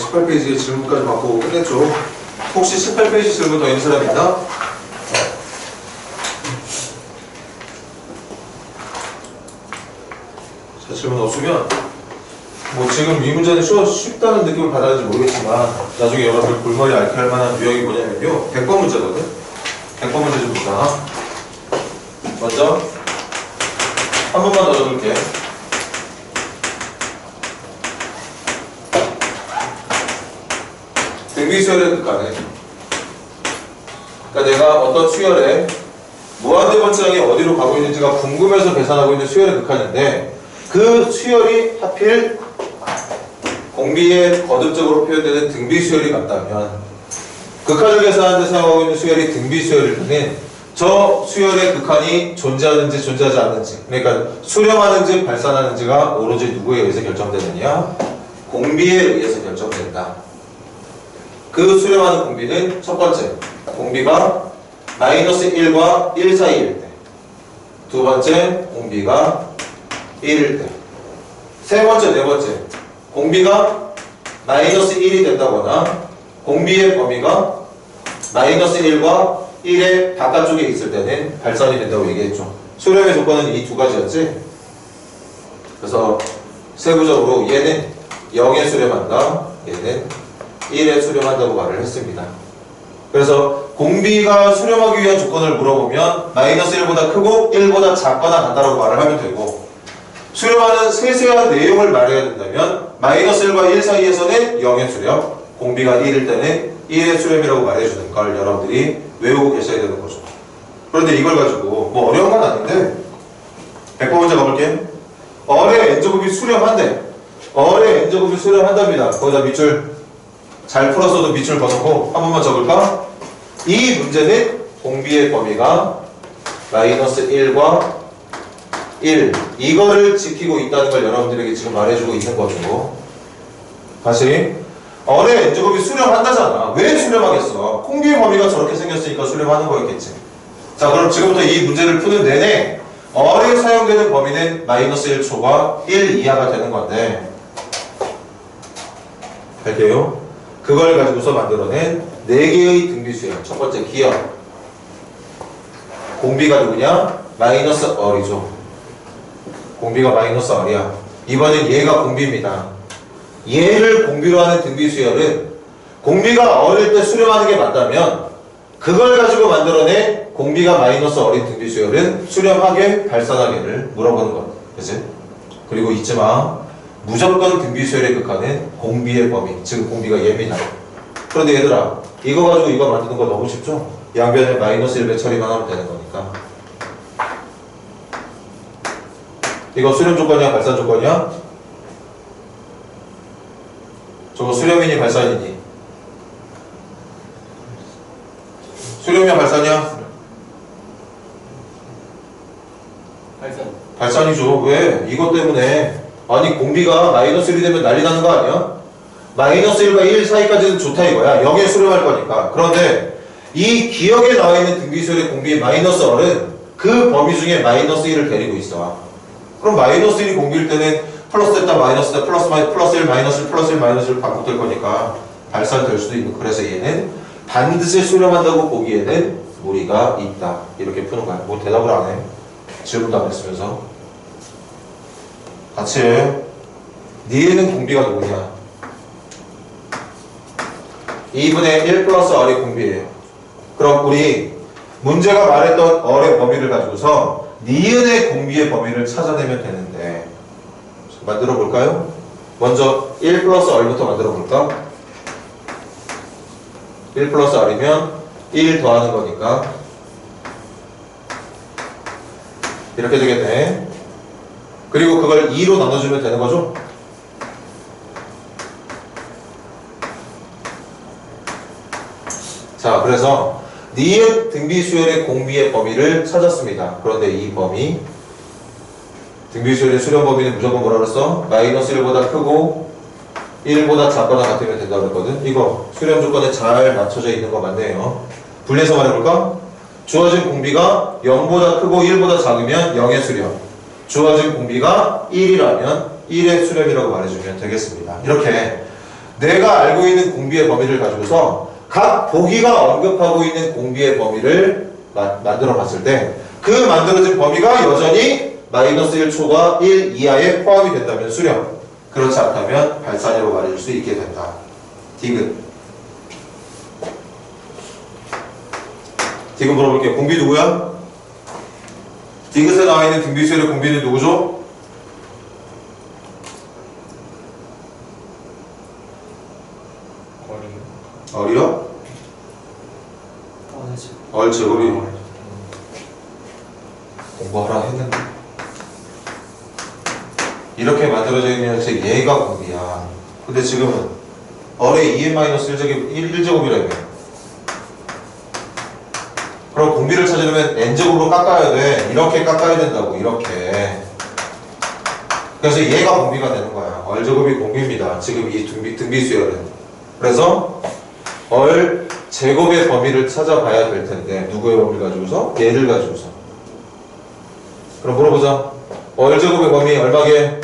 18페이지에 질문까지 받고 끝냈죠. 혹시 18페이지 질문 더 있는 사람 있나? 자, 질문 없으면 뭐 지금 이 문제는 쉽다는 느낌을 받았는지 모르겠지만 나중에 여러분들 골머리 앓게 할 만한 유형이 뭐냐면요, 100번 문제거든. 100번 문제 좀 보자. 먼저 한 번만 더 적을게. 등비수열의 극한은, 그러니까 내가 어떤 수열에 무한대번장이 어디로 가고 있는지가 궁금해서 계산하고 있는 수열의 극한인데, 그 수열이 하필 공비에 거듭적으로 표현되는 등비수열이 맞다면, 극한을 계산하는 데 사용하고 있는 수열이 등비수열일 때는 저 수열의 극한이 존재하는지 존재하지 않는지, 그러니까 수렴하는지 발산하는지가 오로지 누구에 의해서 결정되느냐? 공비에 의해서 결정된다. 그 수렴하는 공비는 첫 번째, 공비가 마이너스 1과 1 사이일 때. 두 번째, 공비가 1일 때. 세 번째, 네 번째, 공비가 마이너스 1이 된다거나 공비의 범위가 마이너스 1과 1의 바깥쪽에 있을 때는 발산이 된다고 얘기했죠. 수렴의 조건은 이 두 가지였지. 그래서 세부적으로 얘는 0에 수렴한다, 얘는 1에 수렴한다고 말을 했습니다. 그래서 공비가 수렴하기 위한 조건을 물어보면 마이너스 1보다 크고 1보다 작거나 같다라고 말을 하면 되고, 수렴하는 세세한 내용을 말해야 된다면 마이너스 1과 1 사이에서는 0의 수렴, 공비가 1일 때는 1의 수렴이라고 말해주는 걸 여러분들이 외우고 계셔야 되는 거죠. 그런데 이걸 가지고 뭐 어려운 건 아닌데 100번 문제 가볼게. 어뢰 n제곱이 수렴한대. 어뢰 n제곱이 수렴한답니다. 거기다 밑줄 잘 풀었어도 밑줄 벗었고 한 번만 적을까? 이 문제는 공비의 범위가 마이너스 1과 1, 이거를 지키고 있다는 걸 여러분들에게 지금 말해주고 있는 거죠. 다시, 어뢰 n제곱이 수렴한다잖아. 왜 수렴하겠어? 공비의 범위가 저렇게 생겼으니까 수렴하는 거였겠지. 자, 그럼 지금부터 이 문제를 푸는 내내 어뢰에 사용되는 범위는 마이너스 1초가 1 이하가 되는 건데, 할게요. 그걸 가지고서 만들어낸 4개의 등비수열. 첫 번째, 기억. 공비가 누구냐? 마이너스 얼이죠. 공비가 마이너스 R이야. 이번엔 얘가 공비입니다. 얘를 공비로 하는 등비수열은 공비가 어릴 때 수렴하는 게 맞다면 그걸 가지고 만들어낸 공비가 마이너스 어린 등비수열은 수렴하게 발산하게를 물어보는 것. 그치? 그리고 잊지 마. 무조건 등비수열의 극한은 공비의 범위. 즉 공비가 얘입니다. 그런데 얘들아, 이거 가지고 이거 만드는 거 너무 쉽죠? 양변에 마이너스 1배 처리만 하면 되는 거니까. 이거 수렴 조건이야, 발산 조건이야? 저거 수렴이니 발산이니? 수렴이야, 발산이야? 발산. 발산이죠. 왜? 이것 때문에. 아니, 공비가 마이너스 1이 되면 난리 나는 거 아니야? 마이너스 1과 1 사이까지는 좋다 이거야. 0에 수렴할 거니까. 그런데 이 기억에 나와 있는 등비수열의 공비의 마이너스 R은 그 범위 중에 마이너스 1을 데리고 있어. 그럼 마이너스 1이 공비일 때는 플러스 됐다 마이너스 됐다 플러스 1 마이너스 1 플러스 1 마이너스 1 반복될 거니까 발산될 수도 있고, 그래서 얘는 반드시 수렴한다고 보기에는 무리가 있다. 이렇게 푸는 거야. 뭐 대답을 안 해. 질문도 안 했으면서. 같이 해. 니에는 공비가 누구냐? 2분의 1 플러스 R이 공비예요. 그럼 우리 문제가 말했던 R의 범위를 가지고서 니은의 공비의 범위를 찾아내면 되는데, 만들어 볼까요? 먼저 1 플러스 R부터 만들어 볼까? 1 플러스 R이면 1 더하는 거니까 이렇게 되겠네. 그리고 그걸 2로 나눠주면 되는 거죠? 자, 그래서 니은 등비수열의 공비의 범위를 찾았습니다. 그런데 이 범위, 등비수열의 수렴 범위는 무조건 뭐라 그랬어? 마이너스 1보다 크고 1보다 작거나 같으면 된다고 그랬거든. 이거 수렴 조건에 잘 맞춰져 있는 거 맞네요. 분리해서 말해볼까? 주어진 공비가 0보다 크고 1보다 작으면 0의 수렴, 주어진 공비가 1이라면 1의 수렴이라고 말해주면 되겠습니다. 이렇게 내가 알고 있는 공비의 범위를 가지고서 각 보기가 언급하고 있는 공비의 범위를 만들어 봤을 때 그 만들어진 범위가 여전히 마이너스 1초과 1 이하에 포함이 된다면 수렴, 그렇지 않다면 발산이라고 말해줄 수 있게 된다. 디귿. 디귿 물어볼게요. 공비 누구야? 디귿에 나와 있는 등비수열의 공비는 누구죠? 어리요? 얼제곱이 공부하라 했는데 이렇게 만들어져 있는 얘가 공비야. 근데 지금은 얼의 2n-1제곱이라며. 그럼 공비를 찾으려면 n제곱으로 깎아야 돼. 이렇게 깎아야 된다고. 이렇게. 그래서 얘가 공비가 되는 거야. 얼제곱이 공비입니다. 지금 이 등비수열은. 그래서 얼 제곱의 범위를 찾아봐야 될 텐데 누구의 범위를 가지고서? 얘를 가지고서. 그럼 물어보자. 얼 제곱의 범위 얼마게?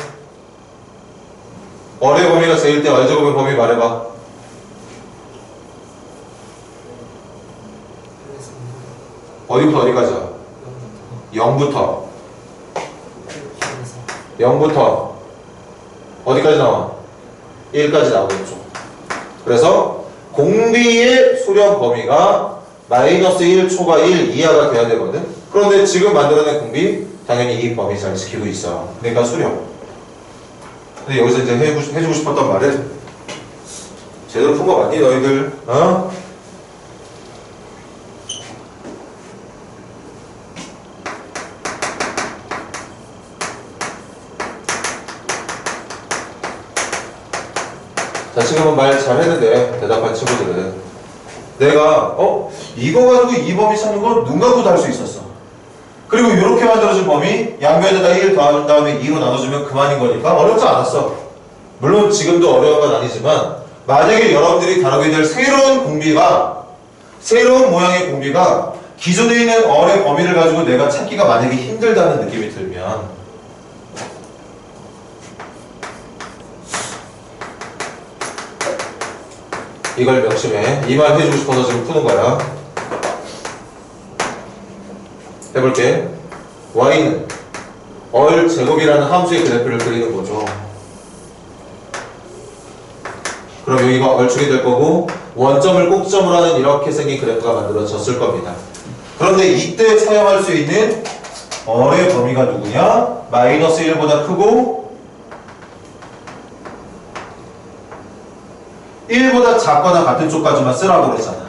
얼의 범위가 제일 때 얼 제곱의 범위 말해봐. 어디부터 어디까지야? 0부터 0부터 어디까지 나와? 1까지 나오겠죠. 그래서 공비의 수렴 범위가 마이너스 1초과 1 이하가 돼야 되거든. 그런데 지금 만들어낸 공비 당연히 이 범위 잘 지키고 있어. 그러니까 수렴. 근데 여기서 이제 해주고 싶었던 말은 제대로 푼 거 맞니 너희들? 어? 자, 지금은 말 잘했는데 대답한 친구들은 내가 이거 가지고 이 범위 찾는 건 눈 감고도 할 수 있었어. 그리고 이렇게 만들어진 범위 양변에다 1 더한 다음에 2로 나눠주면 그만인 거니까 어렵지 않았어. 물론 지금도 어려운 건 아니지만 만약에 여러분들이 다루게 될 새로운 모양의 공비가 기존에 있는 얼의 범위를 가지고 내가 찾기가 만약에 힘들다는 느낌이 들면 이걸 명심해. 이 말 해주고 싶어서 지금 푸는 거야. 해볼게. y는 얼 제곱이라는 함수의 그래프를 그리는 거죠. 그럼 여기가 얼축이 될 거고 원점을 꼭점으로 하는 이렇게 생긴 그래프가 만들어졌을 겁니다. 그런데 이때 사용할 수 있는 얼의 범위가 누구냐? 마이너스 1보다 크고 1보다 작거나 같은 쪽까지만 쓰라고 그랬잖아.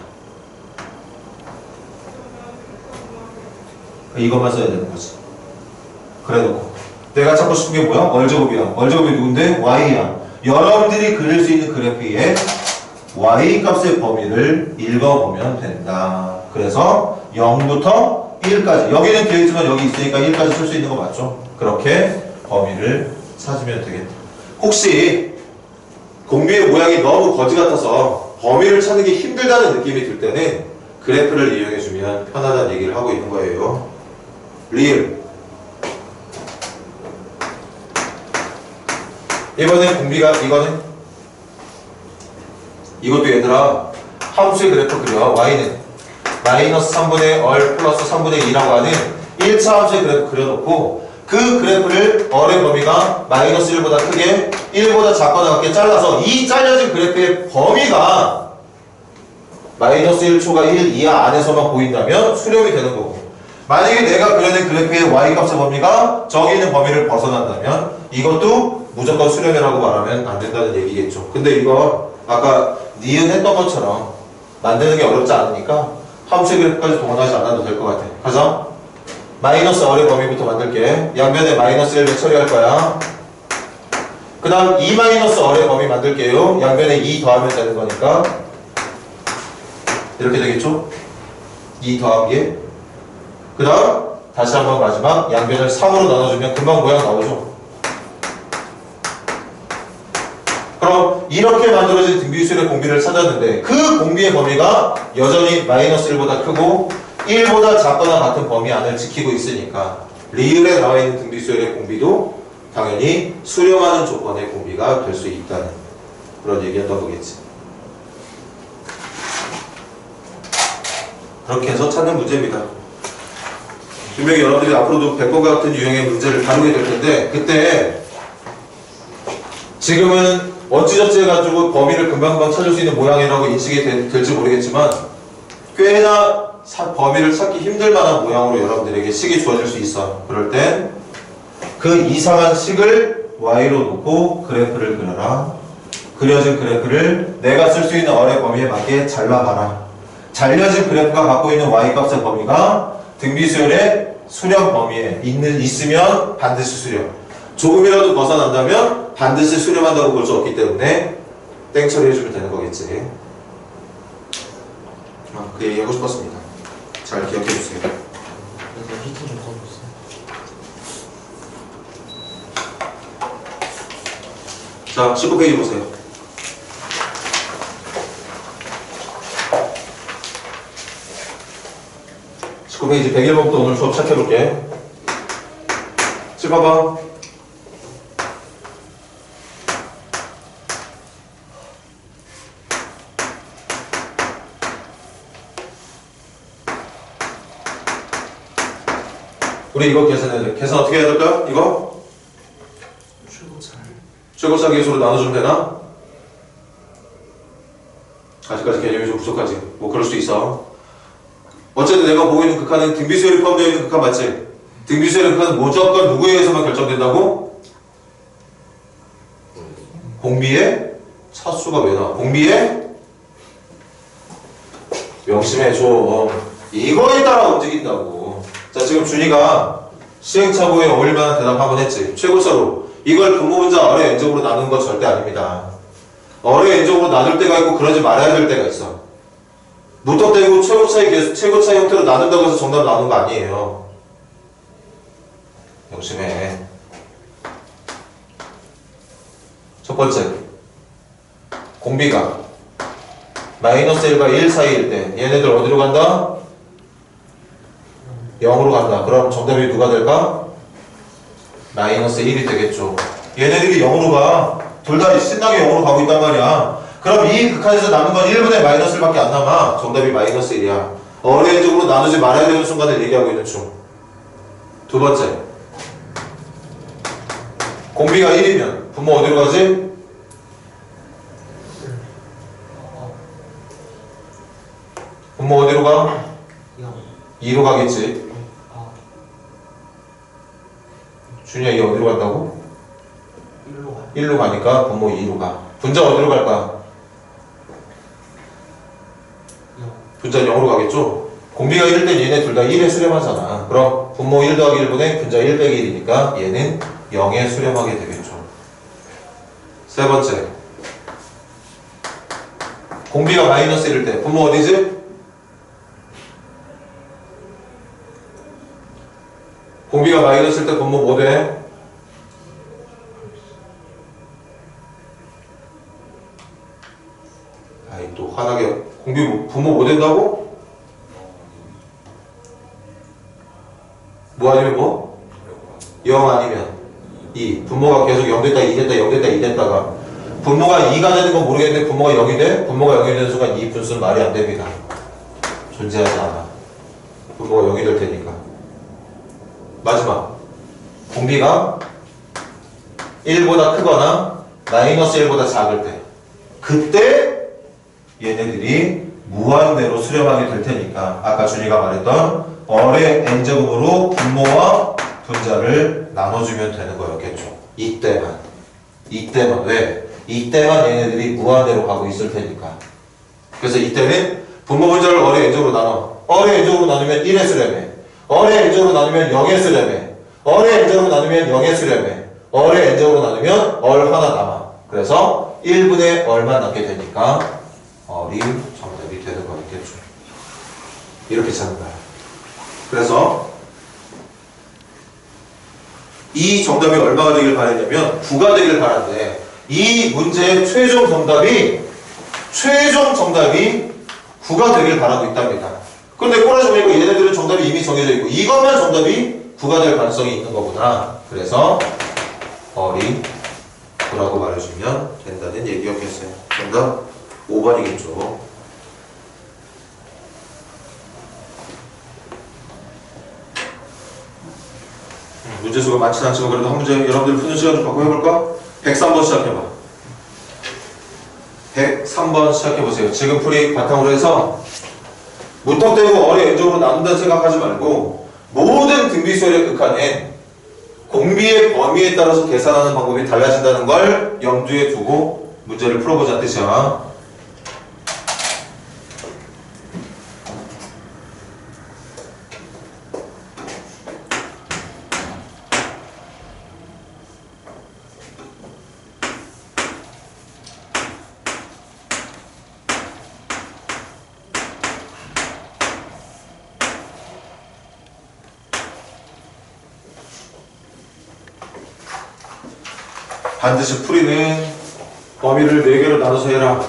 이것만 써야 되는 거지. 그래 놓고 내가 찾고 싶은 게 뭐야? 얼제곱이야. 얼제곱이 누군데? y야. 여러분들이 그릴 수 있는 그래프에 y 값의 범위를 읽어보면 된다. 그래서 0부터 1까지. 여기는 비어있지만 여기 있으니까 1까지 쓸 수 있는 거 맞죠? 그렇게 범위를 찾으면 되겠다. 혹시 공비의 모양이 너무 거지 같아서 범위를 찾는 게 힘들다는 느낌이 들 때는 그래프를 이용해주면 편하다는 얘기를 하고 있는 거예요. 리을. 이번엔 공비가 이거는 이것도 얘들아 함수의 그래프 그려. y는 마이너스 3분의 얼 플러스 3분의 2라고 하는 1차 함수의 그래프 그려놓고 그 그래프를 얼의 범위가 마이너스 1보다 크게 1보다 작거나 같게 잘라서 이 잘려진 그래프의 범위가 마이너스 1초가 1 이하 안에서만 보인다면 수렴이 되는 거고, 만약에 내가 그려낸 그래프의 y값의 범위가 저기 있는 범위를 벗어난다면 이것도 무조건 수렴이라고 말하면 안 된다는 얘기겠죠. 근데 이거 아까 니은 했던 것처럼 만드는 게 어렵지 않으니까 함수의 그래프까지 동원하지 않아도 될 것 같아. 가자. 마이너스 얼의 범위부터 만들게. 양변에 마이너스 1을 처리할 거야. 그 다음 2 마이너스 얼의 범위 만들게요. 양변에 2 더하면 되는 거니까 이렇게 되겠죠? 2 더하기에. 그 다음 다시 한번 마지막 양변을 3으로 나눠주면 금방 모양 나오죠? 그럼 이렇게 만들어진 등비수열의 공비를 찾았는데 그 공비의 범위가 여전히 마이너스 1보다 크고 1보다 작거나 같은 범위 안을 지키고 있으니까 리을에 나와 있는 등비수열의 공비도 당연히 수렴하는 조건의 공비가 될 수 있다는 그런 얘기였던 거겠지. 그렇게 해서 찾는 문제입니다. 분명히 여러분들이 앞으로도 100번과 같은 유형의 문제를 다루게 될 텐데 그때 지금은 어찌저찌 해가지고 범위를 금방금방 찾을 수 있는 모양이라고 인식이 될지 모르겠지만 꽤나 범위를 찾기 힘들 만한 모양으로 여러분들에게 식이 주어질 수 있어. 그럴 땐 그 이상한 식을 y로 놓고 그래프를 그려라. 그려진 그래프를 내가 쓸 수 있는 어뢰 범위에 맞게 잘라봐라. 잘려진 그래프가 갖고 있는 y값의 범위가 등비수열의 수렴 범위에 있으면 반드시 수렴. 조금이라도 벗어난다면 반드시 수렴한다고 볼 수 없기 때문에 땡 처리해주면 되는 거겠지. 그 얘기 하고 싶었습니다. 잘 기억해주세요. 그래서 히트 좀 꺼주세요. 자, 19페이지 보세요. 페이지 101번부터 오늘 수업 시작해볼게. 칠 봐봐. 우리 이거 계산해야 돼. 계산 어떻게 해야 될까? 이거? 최고차 계수로 나눠주면 되나? 아직까지 개념이 좀 부족하지. 뭐 그럴 수도 있어. 어쨌든 내가 보고 있는 극한은 등비수열이 포함되어 있는 극한 맞지? 등비수열의 극한은 무조건 누구에 의해서만 결정된다고? 공비의 차수가 왜 나와? 공비의 명심해줘. 이거에 따라 움직인다고. 자, 지금 준이가 시행착오에 어울릴만한 대답 한번 했지. 최고차로 이걸 분모분자 어뢰 n적으로 나누는 건 절대 아닙니다. 어뢰 n적으로 나눌 때가 있고 그러지 말아야 될 때가 있어. 무턱대고 최고차의 형태로 나눈다고 해서 정답 나오는 거 아니에요. 명심해. 첫 번째, 공비가 마이너스 1과 1 사이일 때 얘네들 어디로 간다? 0으로 간다. 그럼 정답이 누가 될까? 마이너스 1이 되겠죠. 얘네들이 0으로 가. 둘 다 신나게 0으로 가고 있단 말이야. 그럼 이 극한에서 남은 건 1분의 마이너스 1밖에 안 남아. 정답이 마이너스 1이야. 어뢰적으로 나누지 말아야 되는 순간을 얘기하고 있는 중. 두 번째, 공비가 1이면 분모 어디로 가지? 분모 어디로 가? 2로 가겠지. 준이야, 이 어디로 간다고? 1로 가니까 분모 2로 가. 분자 어디로 갈까? 분자 0으로 가겠죠? 공비가 1일 땐 얘네 둘 다 1에 수렴하잖아. 그럼 분모 1 더하기 1분의 분자 1 빼기 1이니까 얘는 0에 수렴하게 되겠죠. 세 번째, 공비가 마이너스 1일 때 분모 어디지? 공비가 마이너스일 때 분모 뭐 돼? 아이 또 화나게 공비 분모 뭐 된다고? 뭐 아니면 뭐? 0 아니면 2. 분모가 계속 0 됐다 2 됐다 0 됐다 2 됐다가 분모가 2가 되는 건 모르겠는데 분모가 0이 돼? 분모가 0이 되는 순간 이 분수는 말이 안 됩니다. 존재하지 않아. 분모가 0이 될 테니까. 마지막, 공비가 1보다 크거나 마이너스 1보다 작을 때 그때 얘네들이 무한대로 수렴하게 될 테니까 아까 준이가 말했던 어뢰 n제곱으로 분모와 분자를 나눠주면 되는 거였겠죠. 이때만 왜? 이때만 얘네들이 무한대로 가고 있을 테니까. 그래서 이때는 분모 분자를 어뢰 n제곱으로 나눠. 어뢰 n제곱으로 나누면 1의 수렴해. 어뢰 n제곱으로 나누면 0의 수렴해. 어뢰 n제곱으로 나누면 0의 수렴해. 어뢰 n제곱으로 나누면 얼 하나 남아. 그래서 1분의 얼만 남게 되니까 얼이 정답이 되는 거겠죠. 이렇게 찾는 거야. 그래서 이 정답이 얼마가 되길 바랬냐면 9가 되길 바랐는데 이 문제의 최종 정답이 9가 되길 바라고 있답니다. 그런데 꼬라지 보니까 얘네들은 정답이 이미 정해져 있고 이것만 정답이 9가 될 가능성이 있는 거구나. 그래서 얼이 라고 말해주면 된다는 얘기였겠어요. 정답 5번이겠죠. 문제 수가 많지는 않지만 그래도 한 문제 여러분들 푸는 시간 좀 갖고 해볼까? 103번 시작해봐. 103번 시작해보세요. 지금 풀이 바탕으로 해서 무턱대고 어뢰 N적으로 나눈다는 생각하지 말고 모든 등비수열의 극한엔 공비의 범위에 따라서 계산하는 방법이 달라진다는 걸 염두에 두고 문제를 풀어보자는 뜻이야. 반드시 풀이는 범위를 4개로 나눠서 해라.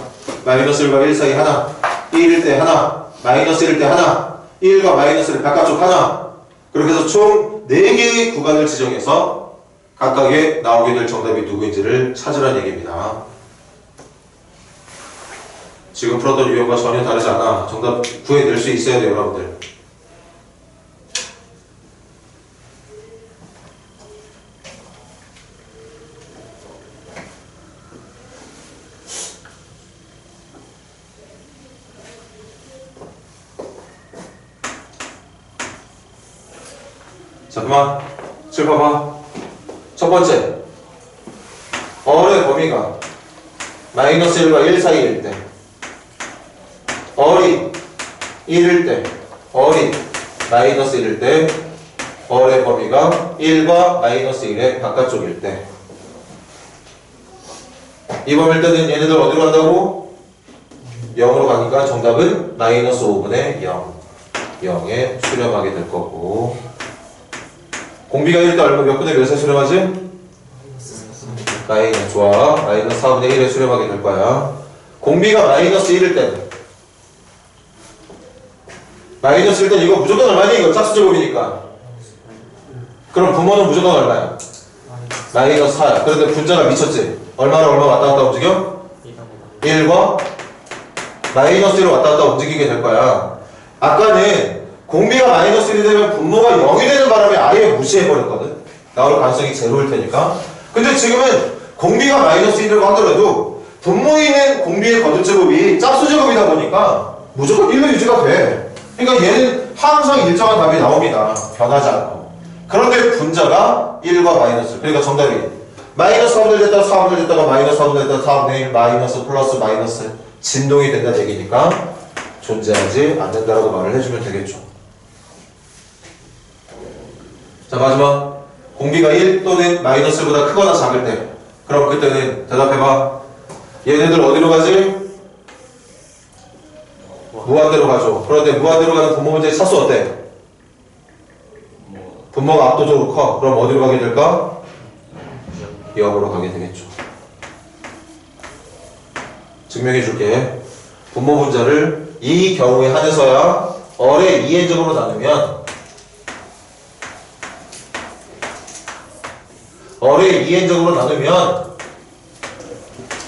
마이너스 1과 1 사이 하나, 1일 때 하나, 마이너스 1일 때 하나, 1과 마이너스를 바깥쪽 하나. 그렇게 해서 총 4개의 구간을 지정해서 각각에 나오게 될 정답이 누구인지를 찾으라는 얘기입니다. 지금 풀었던 유형과 전혀 다르지 않아. 정답 구해낼 수 있어야 돼요, 여러분들. 자, 그만. 칠 봐봐. 첫 번째. 어의 범위가 마이너스 1과 1 사이일 때, 어리 1일 때, 어리 마이너스 1일 때, 어의 범위가 1과 마이너스 1의 바깥쪽일 때. 이 범위일 때는 얘네들 어디로 간다고? 0으로 가니까 정답은 마이너스 5분의 0. 0에 수렴하게 될 거고. 공비가 1일 때 얼마 몇 분의 몇에 수렴하지? 마이너스. 좋아. 마이너스 4분의 1에 수렴하게 될 거야. 공비가 마이너스 1일 때는 마이너스 1일 때는 이거 무조건 얼마니? 이거 짝수제곱이니까. 그럼 부모는 무조건 얼마야? 마이너스 4야. 그런데 분자가 미쳤지? 얼마나 얼마 왔다 갔다 움직여? 1과 마이너스 1로 왔다 갔다 움직이게 될 거야. 아까는 공비가 마이너스 1이 되면 분모가 0이 되는 바람에 아예 무시해버렸거든. 나올 가능성이 제로일 테니까. 근데 지금은 공비가 마이너스 1이라고 하더라도 분모에 있는 공비의 거듭제곱이 짝수제곱이다 보니까 무조건 1로 유지가 돼. 그러니까 얘는 항상 일정한 답이 나옵니다. 변하지 않고. 그런데 분자가 1과 마이너스. 그러니까 정답이 마이너스 4분의 1 됐다가 4분의 1 됐다가 마이너스 4분의 1 됐다가 4분의 1 마이너스 플러스 마이너스 진동이 된다는 얘기니까 존재하지 않는다라고 말을 해주면 되겠죠. 자, 마지막. 공비가 1 또는 마이너스보다 크거나 작을 때. 그럼 그때는 대답해봐. 얘네들 어디로 가지? 무한대로 가죠. 그런데 무한대로 가는 분모 문제의 차수 어때? 분모가 압도적으로 커. 그럼 어디로 가게 될까? 0으로 가게 되겠죠. 증명해 줄게. 분모 분자를 이 경우에 한해서야 어뢰 2n제곱으로 나누면 어뢰 2n제곱으로 나누면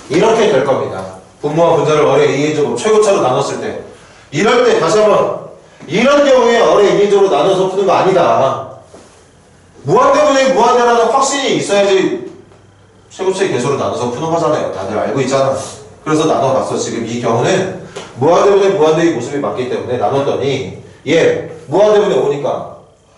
이렇게 될 겁니다. 분모와 분자를 어뢰 2n제곱 최고차로 나눴을 때 이럴 때 다시 한번 이런 경우에 어뢰 2n제곱으로 나눠서 푸는 거 아니다. 무한대분의 무한대라는 확신이 있어야지 최고차의 개수로 나눠서 푸는 거잖아요. 다들 알고 있잖아. 그래서 나눠봤어. 지금 이 경우는 무한대분의 무한대의 모습이 맞기 때문에 나눴더니 얘 무한대분의 5니까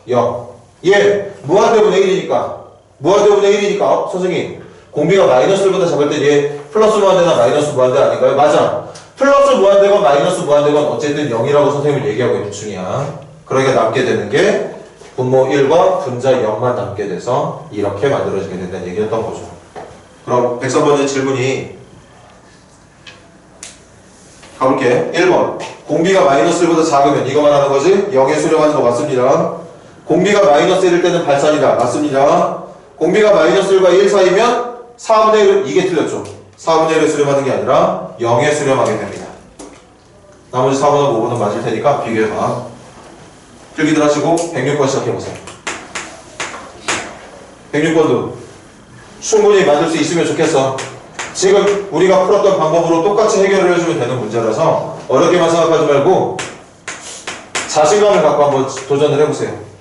0, 얘 무한대분의 1이니까 무한대분의 1이니까 선생님 공비가 마이너스 1보다 작을 때 얘 플러스 무한대나 마이너스 무한대 아닌가요? 맞아. 플러스 무한대건 마이너스 무한대건 어쨌든 0이라고 선생님은 얘기하고 있는 중이야. 그러니까 남게 되는 게 분모 1과 분자 0만 남게 돼서 이렇게 만들어지게 된다는 얘기였던 거죠. 그럼 103번째 질문이 가볼게. 1번. 공비가 마이너스 1보다 작으면 이거 말하는 거지? 0에 수렴하는 거 맞습니다. 공비가 마이너스 1일 때는 발산이다. 맞습니다. 공비가 마이너스 1과 1 사이면 4분의 1은 이게 틀렸죠. 4분의 1에 수렴하는 게 아니라 0에 수렴하게 됩니다. 나머지 4번하고 5번은 맞을 테니까 비교해봐. 필기들 하시고 106번 시작해보세요. 106번도 충분히 만들 수 있으면 좋겠어. 지금 우리가 풀었던 방법으로 똑같이 해결을 해주면 되는 문제라서 어렵게만 생각하지 말고 자신감을 갖고 한번 도전을 해보세요.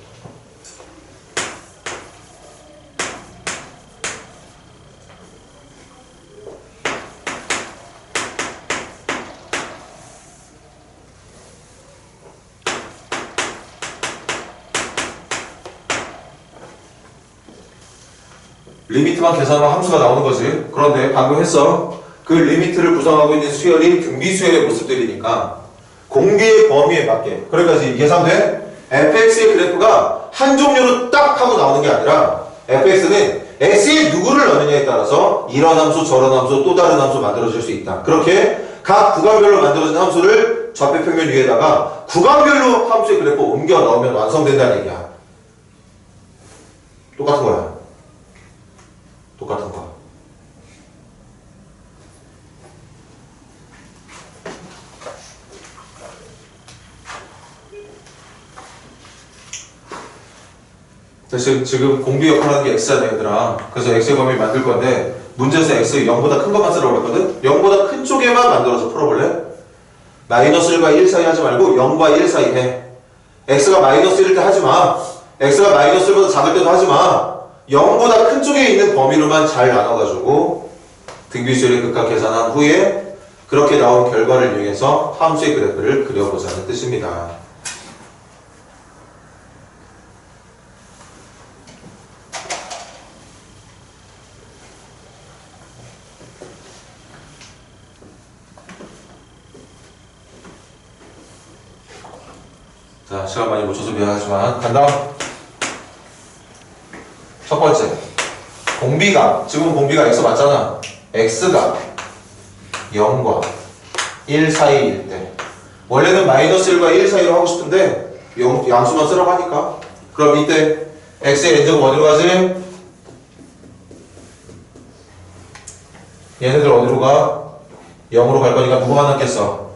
리미트만 계산하면 함수가 나오는 거지. 그런데 방금 했어. 그 리미트를 구성하고 있는 수열이 등비 수열의 모습들이니까 공비의 범위에 맞게. 그러니까 예상돼? fx의 그래프가 한 종류로 딱 하고 나오는 게 아니라 fx는 x에 누구를 넣느냐에 따라서 이런 함수, 저런 함수, 또 다른 함수 만들어질 수 있다. 그렇게 각 구간별로 만들어진 함수를 좌표평면 위에다가 구간별로 함수의 그래프 옮겨 넣으면 완성된다는 얘기야. 똑같은 거야. 똑같은 거. 지금 공비 역할을 하는 게 x잖아, 얘들아. 그래서 x의 범위 만들 건데 문제에서 x 0보다 큰 것만 쓰라고 그랬거든? 0보다 큰 쪽에만 만들어서 풀어볼래? 마이너스 1과 1 사이 하지 말고 0과 1 사이 해. x가 마이너스 1일 때 하지 마. x가 마이너스 1보다 작을 때도 하지 마. 0보다 큰 쪽에 있는 범위로만 잘 나눠가지고 등비수열의 극한 계산한 후에 그렇게 나온 결과를 이용해서 함수의 그래프를 그려보자는 뜻입니다. 자, 시간 많이 못 쳐서 미안하지만 간다. 첫 번째, 공비가, 지금 공비가 x 맞잖아. x가 0과 1 사이일 때 원래는 마이너스 1과 1 사이로 하고 싶은데 양수만 쓰라고 하니까 그럼 이때 x의 n제곱 어디로 가지? 얘네들 어디로 가? 0으로 갈 거니까 누구만 남겠어?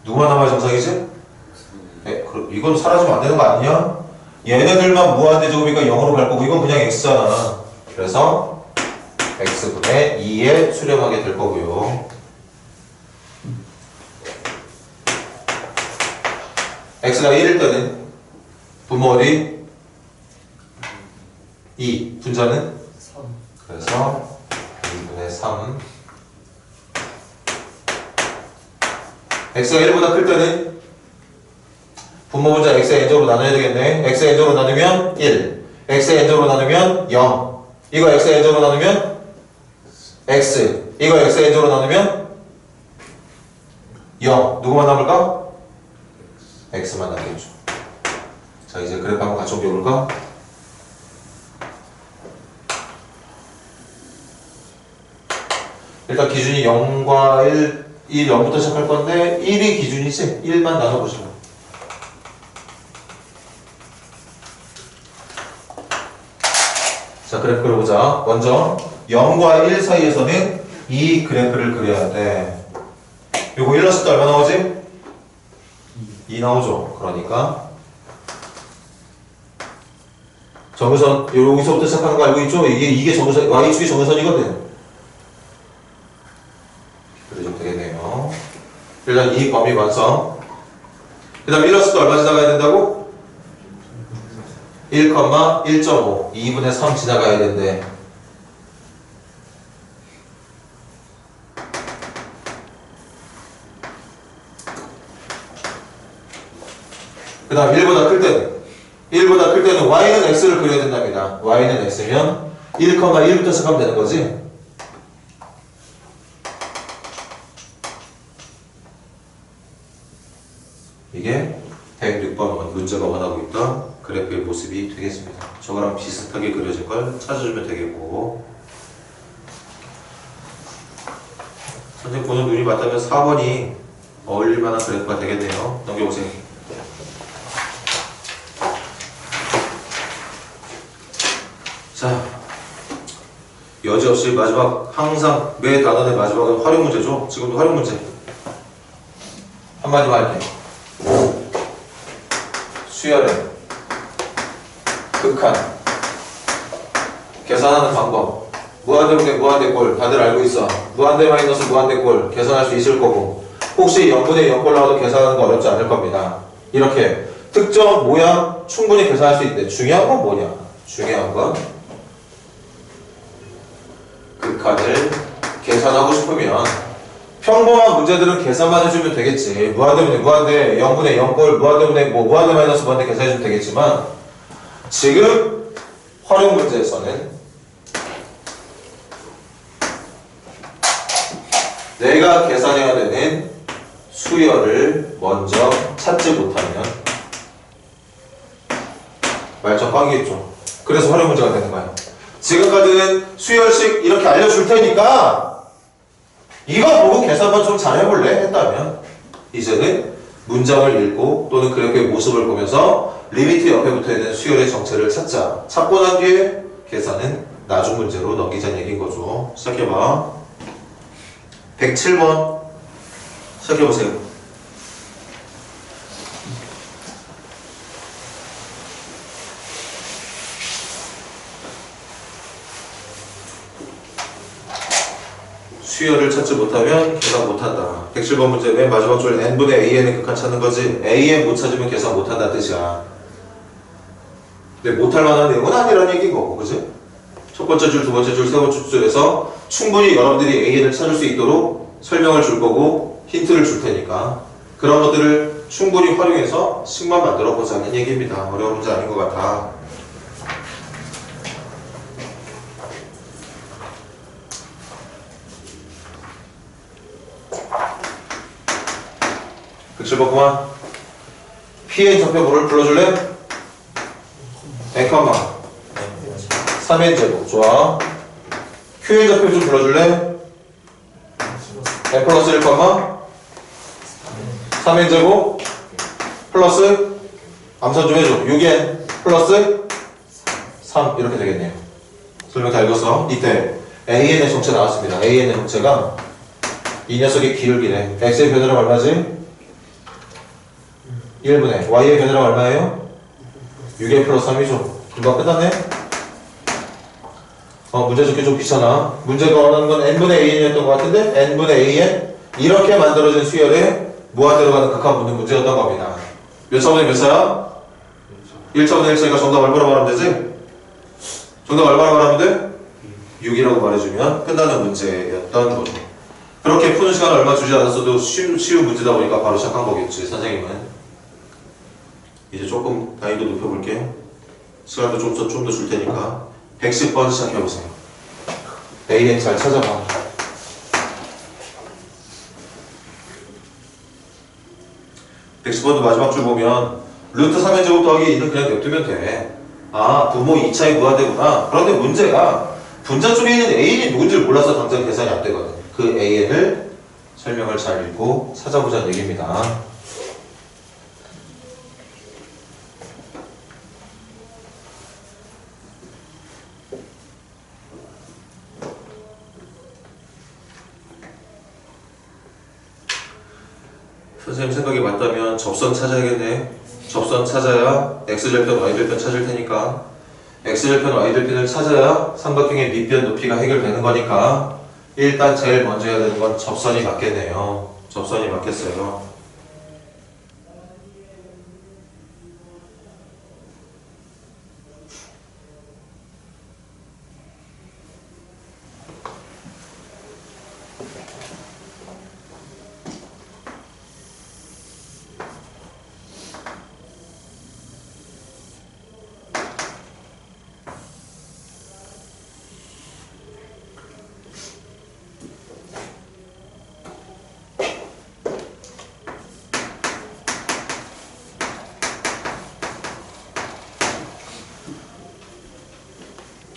누구만 남아야 정상이지? 이건 사라지면 안 되는 거 아니냐? 얘네들만 무한대제곱이니까 0으로 갈 거고 이건 그냥 x잖아. 그래서 x분의 2에 수렴하게 될 거고요. x가 1일 때는 분모 어디? 2. 분자는? 3. 그래서 2분의 3. x가 1보다 클 때는 분모 분자 x의 n제곱으로 나눠야 되겠네. x의 n제곱으로 나누면 1, x의 n제곱으로 나누면 0, 이거 x의 n제곱으로 나누면 x, 이거 x의 n제곱으로 나누면 0. 누구만 남을까? x만 남겠죠. 자, 이제 그래프 한번 같이 옮겨볼까? 일단 기준이 0과 1, 0부터 시작할 건데 1이 기준이지? 1만 나눠보시면. 자, 그래프 그려보자. 먼저 0과 1 사이에서는 이 그래프를 그려야 돼. 요거 1 넣었을 때 얼마 나오지? 2 나오죠. 그러니까 정의선, 여기서부터 시작하는 거 알고 있죠? 이게 정의선, y축이 정의선이거든. 그려주면 되겠네요. 일단 이 범위 완성. 그 다음 1 넣었을 때 얼마 지나가야 된다고? 1,1.5 2분의 3 지나가야 된대. 그 다음 1보다 클 때는 y는 x를 그려야 된답니다. y는 x면 1,1부터 시작하면 되는 거지. 이게 106번 문제가 원하고 있던 그래프의 모습이 되겠습니다. 저거랑 비슷하게 그려질 걸 찾아주면 되겠고, 선생님 보는 눈이 맞다면 4번이 어울릴 만한 그래프가 되겠네요. 넘겨보세요. 자, 여지없이 마지막, 항상 매 단원의 마지막은 활용 문제죠. 지금도 활용 문제 한마디만 할게요. 수열의 극한 계산하는 방법. 무한대분의 무한대꼴 다들 알고 있어. 무한대 마이너스 무한대꼴 계산할 수 있을 거고 혹시 0분의 0꼴 나와도 계산하는 거 어렵지 않을 겁니다. 이렇게 특정 모양 충분히 계산할 수 있는데 중요한 건 뭐냐? 중요한 건 극한을 계산하고 싶으면 평범한 문제들은 계산만 해주면 되겠지. 무한대분의 무한대 0분의 0꼴 무한대분의 무한대 마이너스 무한대 계산해주면 되겠지만 지금 활용 문제에서는 내가 계산해야 되는 수열을 먼저 찾지 못하면 말점 꽝이겠죠. 그래서 활용 문제가 되는 거예요. 지금까지는 수열식 이렇게 알려줄 테니까 이거 보고 계산만 좀 잘해볼래? 했다면 이제는 문장을 읽고 또는 그래프의 모습을 보면서 리미트 옆에 붙어있는 수열의 정체를 찾자. 찾고 난 뒤에 계산은 나중 문제로 넘기자는 얘기인 거죠. 시작해봐. 107번 시작해보세요. 수열을 찾지 못하면 계산 못한다. 107번 문제 맨 마지막 줄 n분의 an의 극한 찾는 거지. an 못 찾으면 계산 못한다는 뜻이야. 근데 못할 만한 내용은 아니라는 얘기인 거고, 그지? 첫 번째 줄, 두 번째 줄, 세 번째 줄에서 충분히 여러분들이 an을 찾을 수 있도록 설명을 줄 거고 힌트를 줄 테니까 그런 것들을 충분히 활용해서 식만 만들어 보자는 얘기입니다. 어려운 문제 아닌 것 같아. 백칠번 그만. P의 좌표물을 불러줄래? n, 3의 제곱. 좋아. Q의 좌표 좀 불러줄래? n 플러스 1, 3의 제곱 플러스 암산 좀 해줘. 6n 플러스 3 이렇게 되겠네요. 설명 다 읽었어? 이때 an의 정체 나왔습니다. an의 정체가 이 녀석의 기울기네. x의 변화량 얼마지? 1분의 y의 변화량 얼마예요? 6n 플러스 3이죠. 금방 끝났네? 문제 적기 좀 귀찮아. 문제가 원하는 건 n분의 an이었던 것 같은데 n분의 an 이렇게 만들어진 수열에 무한대로 가는 극한 붙는 문제였던 겁니다. 몇 차분의 몇 차야? 1차분의 1차니까 정답 얼마나 말하면 되지? 정답 얼마나 말하면 돼? 6이라고 말해주면 끝나는 문제였던 거죠. 그렇게 푸는 시간을 얼마 주지 않았어도 쉬운 문제다 보니까 바로 시작한 거겠지. 선생님은 이제 조금 난이도 높여볼게. 시간도 좀 더 줄 테니까 110번 시작해보세요. AN 잘 찾아봐. 백십번도 마지막 줄 보면 루트 3의 제곱 더하기 2는 그냥 냅두면 돼. 아, 부모 2차의 무한대구나. 그런데 문제가 분자 쪽에 있는 A이 누군지를 몰라서 당장 계산이 안 되거든. 그 A를 설명을 잘 읽고 찾아보자는 얘기입니다. 선생님 생각이 맞다면 접선 찾아야겠네. 접선 찾아야 x절편 y절편 찾을 테니까 x절편 y절편을 찾아야 삼각형의 밑변 높이가 해결되는 거니까 일단 제일 먼저 해야 되는 건 접선이 맞겠네요. 접선이 맞겠어요.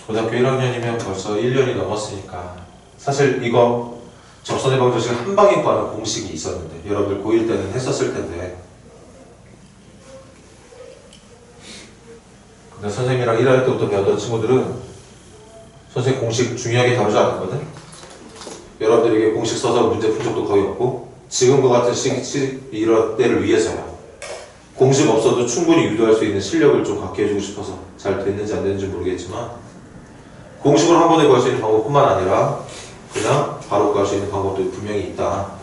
고등학교 1학년이면 벌써 1년이 넘었으니까 사실 이거 접선의 방정식을 한 방에 구하는 공식이 있었는데 여러분들 고1 때는 했었을 텐데 근데 선생님이랑 1학년 때부터 배웠던 친구들은 선생님 공식 중요하게 다루지 않았거든. 여러분들에게 공식 써서 문제 푼 적도 거의 없고 지금과 같은 이런 때를 위해서야 공식 없어도 충분히 유도할 수 있는 실력을 좀 갖게 해주고 싶어서 잘 됐는지 안 됐는지 모르겠지만 공식으로 한 번에 구할 수 있는 방법뿐만 아니라 그냥 바로 구할 수 있는 방법도 분명히 있다.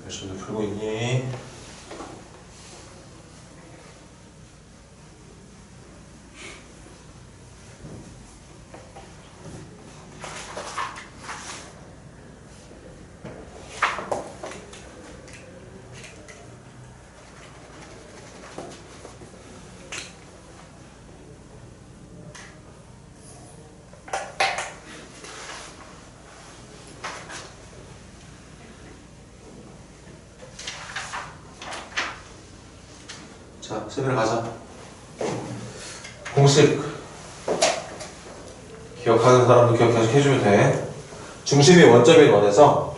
열심히 풀고 있니? 자, 세배를 가자. 공식 기억하는 사람도 기억해주면 돼. 중심이 원점인 원에서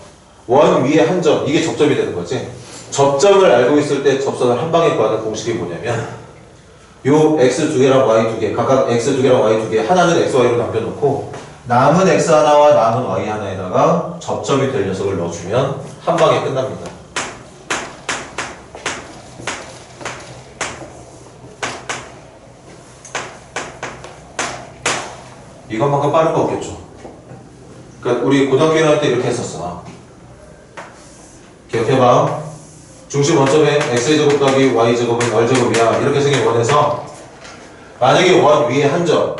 원 위에 한 점, 이게 접점이 되는 거지. 접점을 알고 있을 때 접선을 한 방에 구하는 공식이 뭐냐면 요 x 두 개랑 y 두 개, 각각 x 두 개랑 y 두 개, 하나는 x, y로 남겨놓고 남은 x 하나와 남은 y 하나에다가 접점이 될 녀석을 넣어주면 한 방에 끝납니다. 이것만큼 빠른 거 없겠죠. 그러니까 우리 고등학교 1학년 때 이렇게 했었어. 기억해봐. 중심 원점에 x제곱 더하기 y제곱은 r제곱이야. 이렇게 생긴 원에서 만약에 원 위에 한 점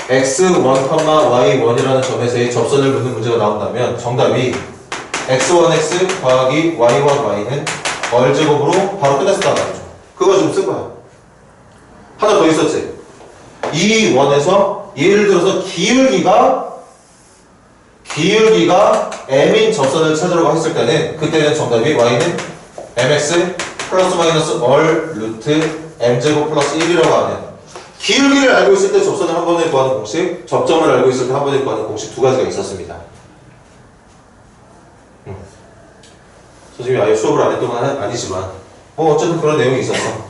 x1, y1이라는 점에서의 접선을 묻는 문제가 나온다면 정답이 x1x 더하기 y1y는 r제곱으로 바로 끝냈었단 말이죠. 그거 좀 쓴 거야. 하나 더 있었지. 이 원에서 예를 들어서 기울기가 m인 접선을 찾으려고 했을 때는 그때는 정답이 y는 mx 플러스 마이너스 r 루트 m제곱 플러스 1이라고 하는 기울기를 알고 있을 때 접선을 한 번에 구하는 공식, 접점을 알고 있을 때 한 번에 구하는 공식 두 가지가 있었습니다. 선생님이 아예 수업을 안 했던 건 아니지만 뭐 어쨌든 그런 내용이 있었어.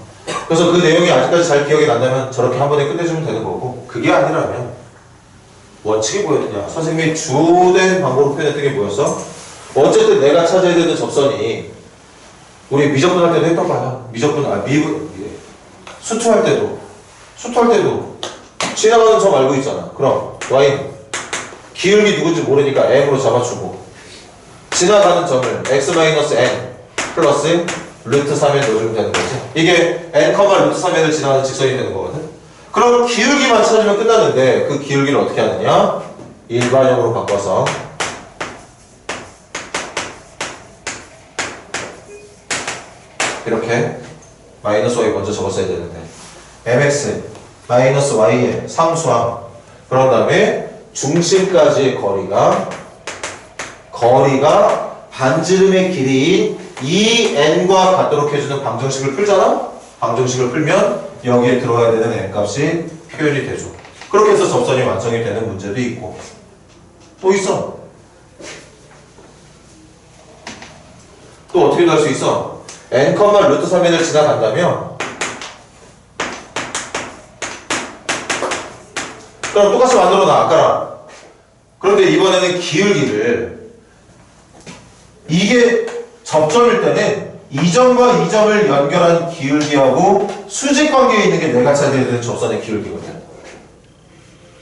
그래서 그 내용이 아직까지 잘 기억이 난다면 저렇게 한 번에 끝내주면 되는 거고, 그게 아니라면 원칙이 뭐였냐? 선생님이 주된 방법으로 표현했던 게 뭐였어? 어쨌든 내가 찾아야 되는 접선이 우리 미적분 할 때도 했던 거야. 수투할 때도 지나가는 점 알고 있잖아. 그럼 y는 기울기 누군지 모르니까 m으로 잡아주고 지나가는 점을 x-n 플러스 루트 3에 넣어주면 되는 거지. 이게 n, 루트 3n을 지나가는 직선이 되는 거거든. 그럼 기울기만 찾으면 끝나는데 그 기울기를 어떻게 하느냐? 일반형으로 바꿔서 이렇게 마이너스 y 먼저 적었어야 되는데 mx 마이너스 y의 상수항, 그런 다음에 중심까지의 거리가 반지름의 길이인 2n과 같도록 해주는 방정식을 풀잖아? 방정식을 풀면 여기에 들어가야 되는 n값이 표현이 되죠. 그렇게 해서 접선이 완성이 되는 문제도 있고 또 있어. 또 어떻게 할 수 있어? n, 루트 3n을 지나간다면 그럼 똑같이 만들어놔, 아까랑. 그런데 이번에는 기울기를 이게 접점일 때는 이 점과 이 점을 연결한 기울기하고 수직 관계에 있는 게 내가 찾아야 되는 접선의 기울기거든.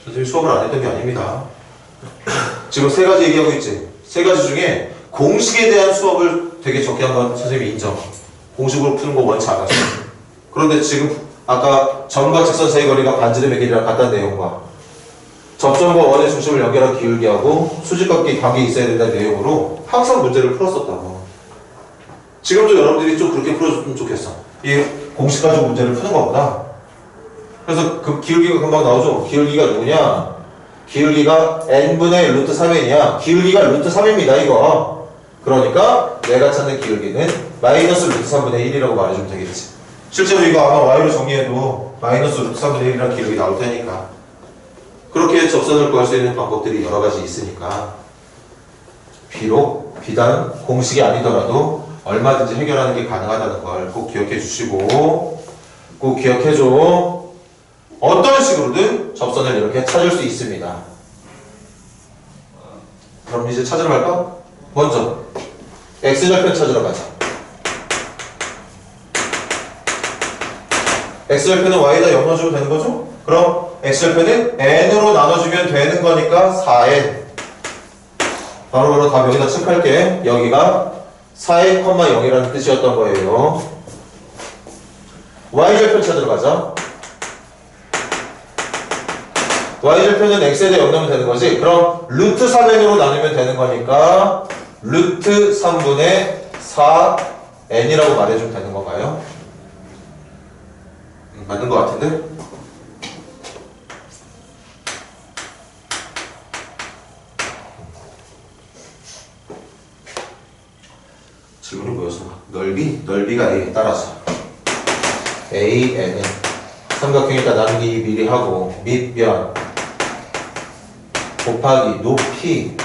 선생님이 수업을 안 했던 게 아닙니다. 지금 세 가지 얘기하고 있지. 세 가지 중에 공식에 대한 수업을 되게 적게 한 건 선생님이 인정. 공식으로 푸는 거 원치 않았어. 그런데 지금 아까 점과 직선 사이 거리가 반지름의 길이랑 같다는 내용과 접점과 원의 중심을 연결한 기울기하고 수직관계 있어야 된다는 내용으로 항상 문제를 풀었었다고. 지금도 여러분들이 좀 그렇게 풀어줬으면 좋겠어. 이 공식 가지고 문제를 푸는 것보다 그래서 그 기울기가 금방 나오죠. 기울기가 누구냐? 기울기가 n분의 루트 3n이야. 기울기가 루트 3입니다, 이거. 그러니까 내가 찾는 기울기는 마이너스 루트 3분의 1이라고 말해주면 되겠지. 실제로 이거 아마 y로 정리해도 마이너스 루트 3분의 1이라는 기울기 나올 테니까. 그렇게 접선을 구할 수 있는 방법들이 여러 가지 있으니까 비록 비단 공식이 아니더라도 얼마든지 해결하는 게 가능하다는 걸 꼭 기억해 주시고 꼭 기억해줘. 어떤 식으로든 접선을 이렇게 찾을 수 있습니다. 그럼 이제 찾으러 갈까? 먼저 x절편 찾으러 가자. x절편은 y에다 0 넣어주면 되는 거죠? 그럼 x절편은 n으로 나눠주면 되는 거니까 4n. 바로 답 여기다 체크할게. 여기가 4n, 0이라는 뜻이었던 거예요. y절편 찾으러 가자. y절편은 x에다 0 넣으면 되는 거지. 그럼 루트 3n으로 나누면 되는 거니까 루트 3분의 4n이라고 말해주면 되는 건가요? 맞는 것 같은데? 질문이 뭐였어? 넓이가 a에 따라서 AN은 삼각형이니까 나누기 미리 하고 밑변 곱하기 높이.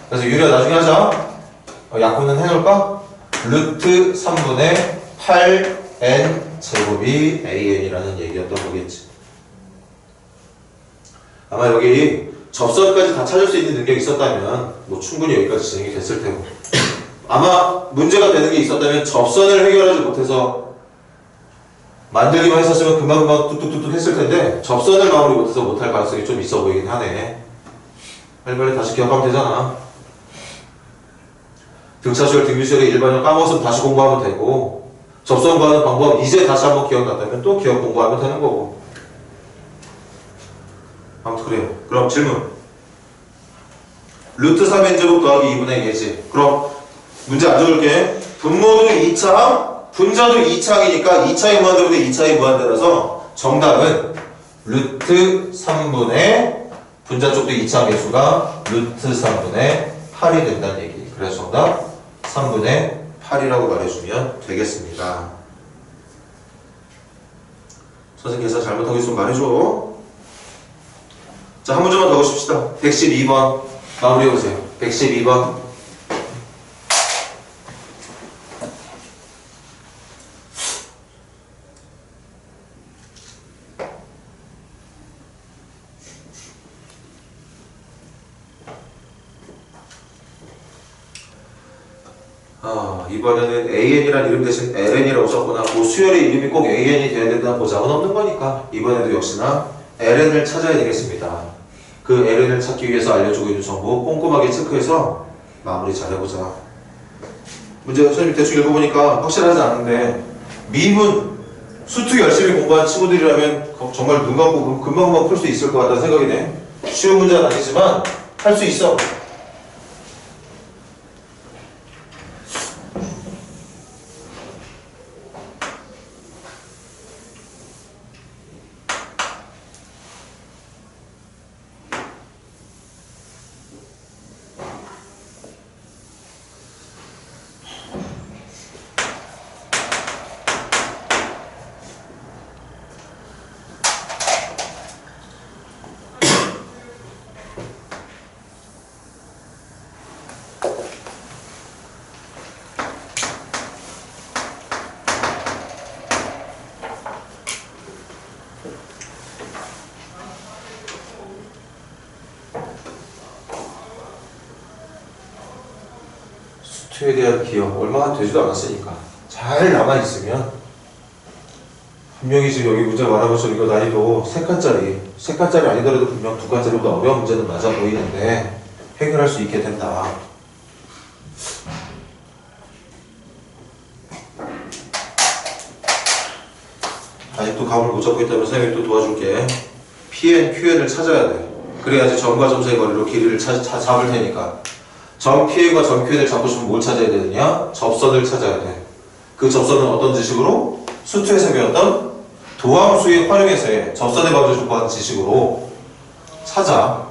그래서 유리야 나중에 하자. 약분은 해놓을까? 루트 3분의 8n 제곱이 an이라는 얘기였던 거겠지. 아마 여기 접선까지 다 찾을 수 있는 능력이 있었다면 뭐 충분히 여기까지 진행이 됐을 테고, 아마 문제가 되는 게 있었다면 접선을 해결하지 못해서 만들기만 했었으면 금방금방 뚝뚝뚝뚝 했을 텐데 접선을 마무리 못해서 못할 가능성이 좀 있어 보이긴 하네. 빨리빨리 다시 기억하면 되잖아. 등차수열, 등비수열의 일반형 까먹었으면 다시 공부하면 되고, 접선 구하는 방법 이제 다시 한번 기억났다면 또 기억 공부하면 되는 거고. 아무튼 그래요. 그럼 질문. 루트 3n제곱 더하기 2분의 2지. 그럼 문제 안 적을게. 분모도 2창, 분자도 2창이니까 2창이 무한대분의 2창이 무한대라서 정답은 루트 3분의 분자 쪽도 2창 개수가 루트 3분의 8이 된다는 얘기. 그래서 정답 3분의 8이라고 말해주면 되겠습니다. 선생님 계산 잘못하고 있으면 말해줘. 자, 한 문제만 더 보십시다. 112번 마무리해보세요. 112번. 이번에는 AN이란 이름 대신 LN이라고 썼거나 그 수열의 이름이 꼭 AN이 돼야 된다는 보장은 없는 거니까 이번에도 역시나 LN을 찾아야 되겠습니다. 그 LN을 찾기 위해서 알려주고 있는 정보 꼼꼼하게 체크해서 마무리 잘해보자. 문제 선생님 대충 읽어보니까 확실하지 않은데 미분 수투 열심히 공부한 친구들이라면 정말 눈 감고 금방금방 풀 수 있을 것 같다는 생각이네. 쉬운 문제는 아니지만 할 수 있어. 수투에 대한 기억 얼마 되지도 않았으니까 잘 남아있으면 분명히 지금 여기 문제 말한 것처럼 이거 난이도 3칸짜리 아니더라도 분명 2칸짜리보다 어려운 문제는 맞아 보이는데 해결할 수 있게 된다. 아직도 감을 못 잡고 있다면 선생님이 또 도와줄게. PN, QN을 찾아야 돼. 그래야지 점과 점수의 거리로 길이를 잡을 테니까. 점 PN과 점 QN을 잡고 싶으면 뭘 찾아야 되느냐? 접선을 찾아야 돼. 그 접선은 어떤 지식으로? 수투에서 배웠던 도함수의 활용에서의 접선의 방정식 조건 지식으로 찾아.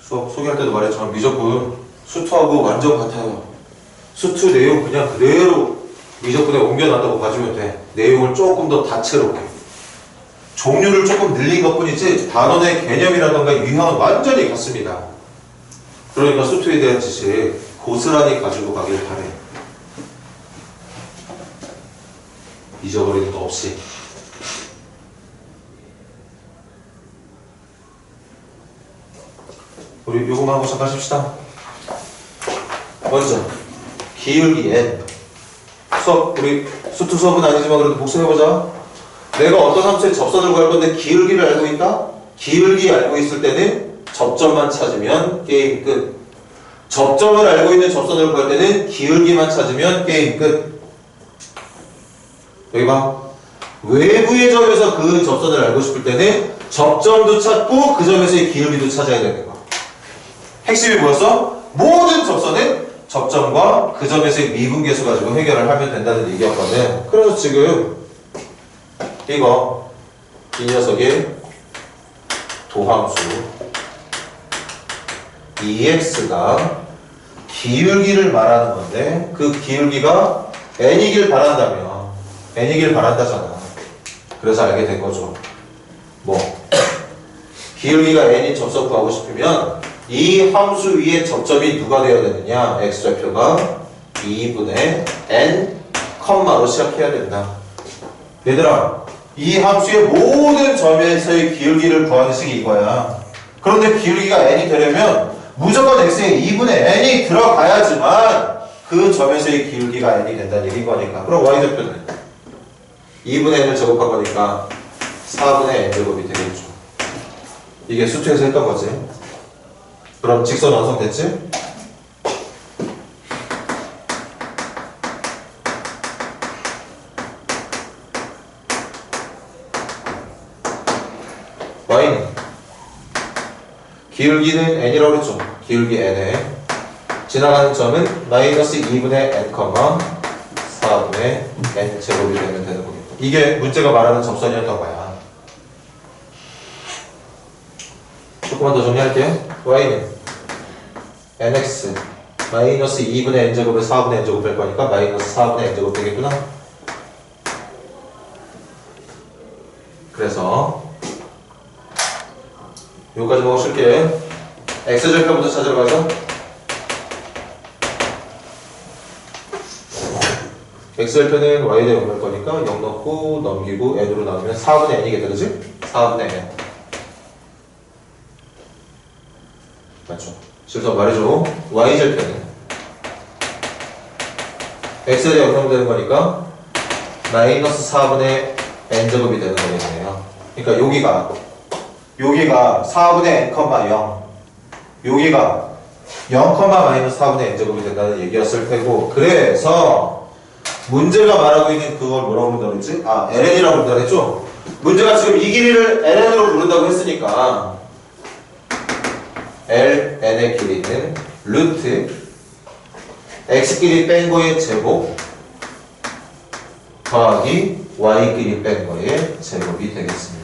수업 소개할 때도 말했지만 미적분 수투하고 완전 같아요. 수투 내용 그냥 그대로 미적분에 옮겨놨다고 봐주면 돼. 내용을 조금 더 다채롭게. 종류를 조금 늘린 것 뿐이지 단원의 개념이라던가 유형은 완전히 같습니다. 그러니까 수투에 대한 지식 고스란히 가지고 가길 바래. 잊어버리는 거 없이. 우리 요거만 하고 시작하십시다. 먼저 기울기 n. 수업 우리 수투 수업은 아니지만 그래도 복습해보자. 내가 어떤 함수의 접선을 구할 건데 기울기를 알고 있다? 기울기 알고 있을 때는 접점만 찾으면 게임 끝. 접점을 알고 있는 접선을 구할 때는 기울기만 찾으면 게임 끝. 여기 봐. 외부의 점에서 그 접선을 알고 싶을 때는 접점도 찾고 그 점에서의 기울기도 찾아야 되는 거야. 핵심이 뭐였어? 모든 접선은 접점과 그 점에서의 미분계수 가지고 해결을 하면 된다는 얘기였거든. 그래서 지금 이 녀석의 도함수 EX가 기울기를 말하는 건데 그 기울기가 n이길 바란다면 n이길 바란다잖아. 그래서 알게 된 거죠. 뭐 기울기가 n인 접선 구하고 싶으면 이 함수 위에 접점이 누가 되어야 되느냐? x좌표가 2분의 n 컴마로 시작해야 된다. 얘들아, 이 함수의 모든 점에서의 기울기를 구하는 식이 이거야. 그런데 기울기가 n이 되려면 무조건 x에 2분의 n이 들어가야지만 그 점에서의 기울기가 n이 된다는 얘기인 거니까. 그럼 y좌표는 2분의 n을 제곱한 거니까 4분의 n 제곱이 되겠죠. 이게 수투에서 했던 거지. 그럼 직선 완성됐지? y는 기울기는 n이라고 그랬죠. 기울기 n에 지나가는 점은 마이너스 2분의 n, 4분의 n 제곱이 되면 되는 거겠죠. 이게 문제가 말하는 접선이었던 거야. 조금만 더 정리할게. y는 nx 마이너스 2분의 n제곱에 4분의 n제곱 될 거니까 마이너스 4분의 n제곱 되겠구나. 그래서 여기까지 보고 쉴게. x절편부터 찾으러 가자. x절편은 y대 0일 거니까 0 넣고 넘기고 n으로 나누면 4분의 n이겠다, 그치? 4분의 n. 맞죠? 실수 말해줘. y절편은 x에 대해 0 되는 거니까 마이너스 4분의 n제곱이 되는 거겠네요. 그러니까 여기가 4분의 n, 0 여기가 0, 마이너스 4분의 n제곱이 된다는 얘기였을 테고, 그래서 문제가 말하고 있는 그걸 뭐라고 부른다고 했지? 아, ln이라고 부른다고 했죠? 문제가 지금 이 길이를 ln으로 부른다고 했으니까 ln의 길이는 루트 x끼리 뺀 거의 제곱 더하기 y끼리 뺀 거의 제곱이 되겠습니다.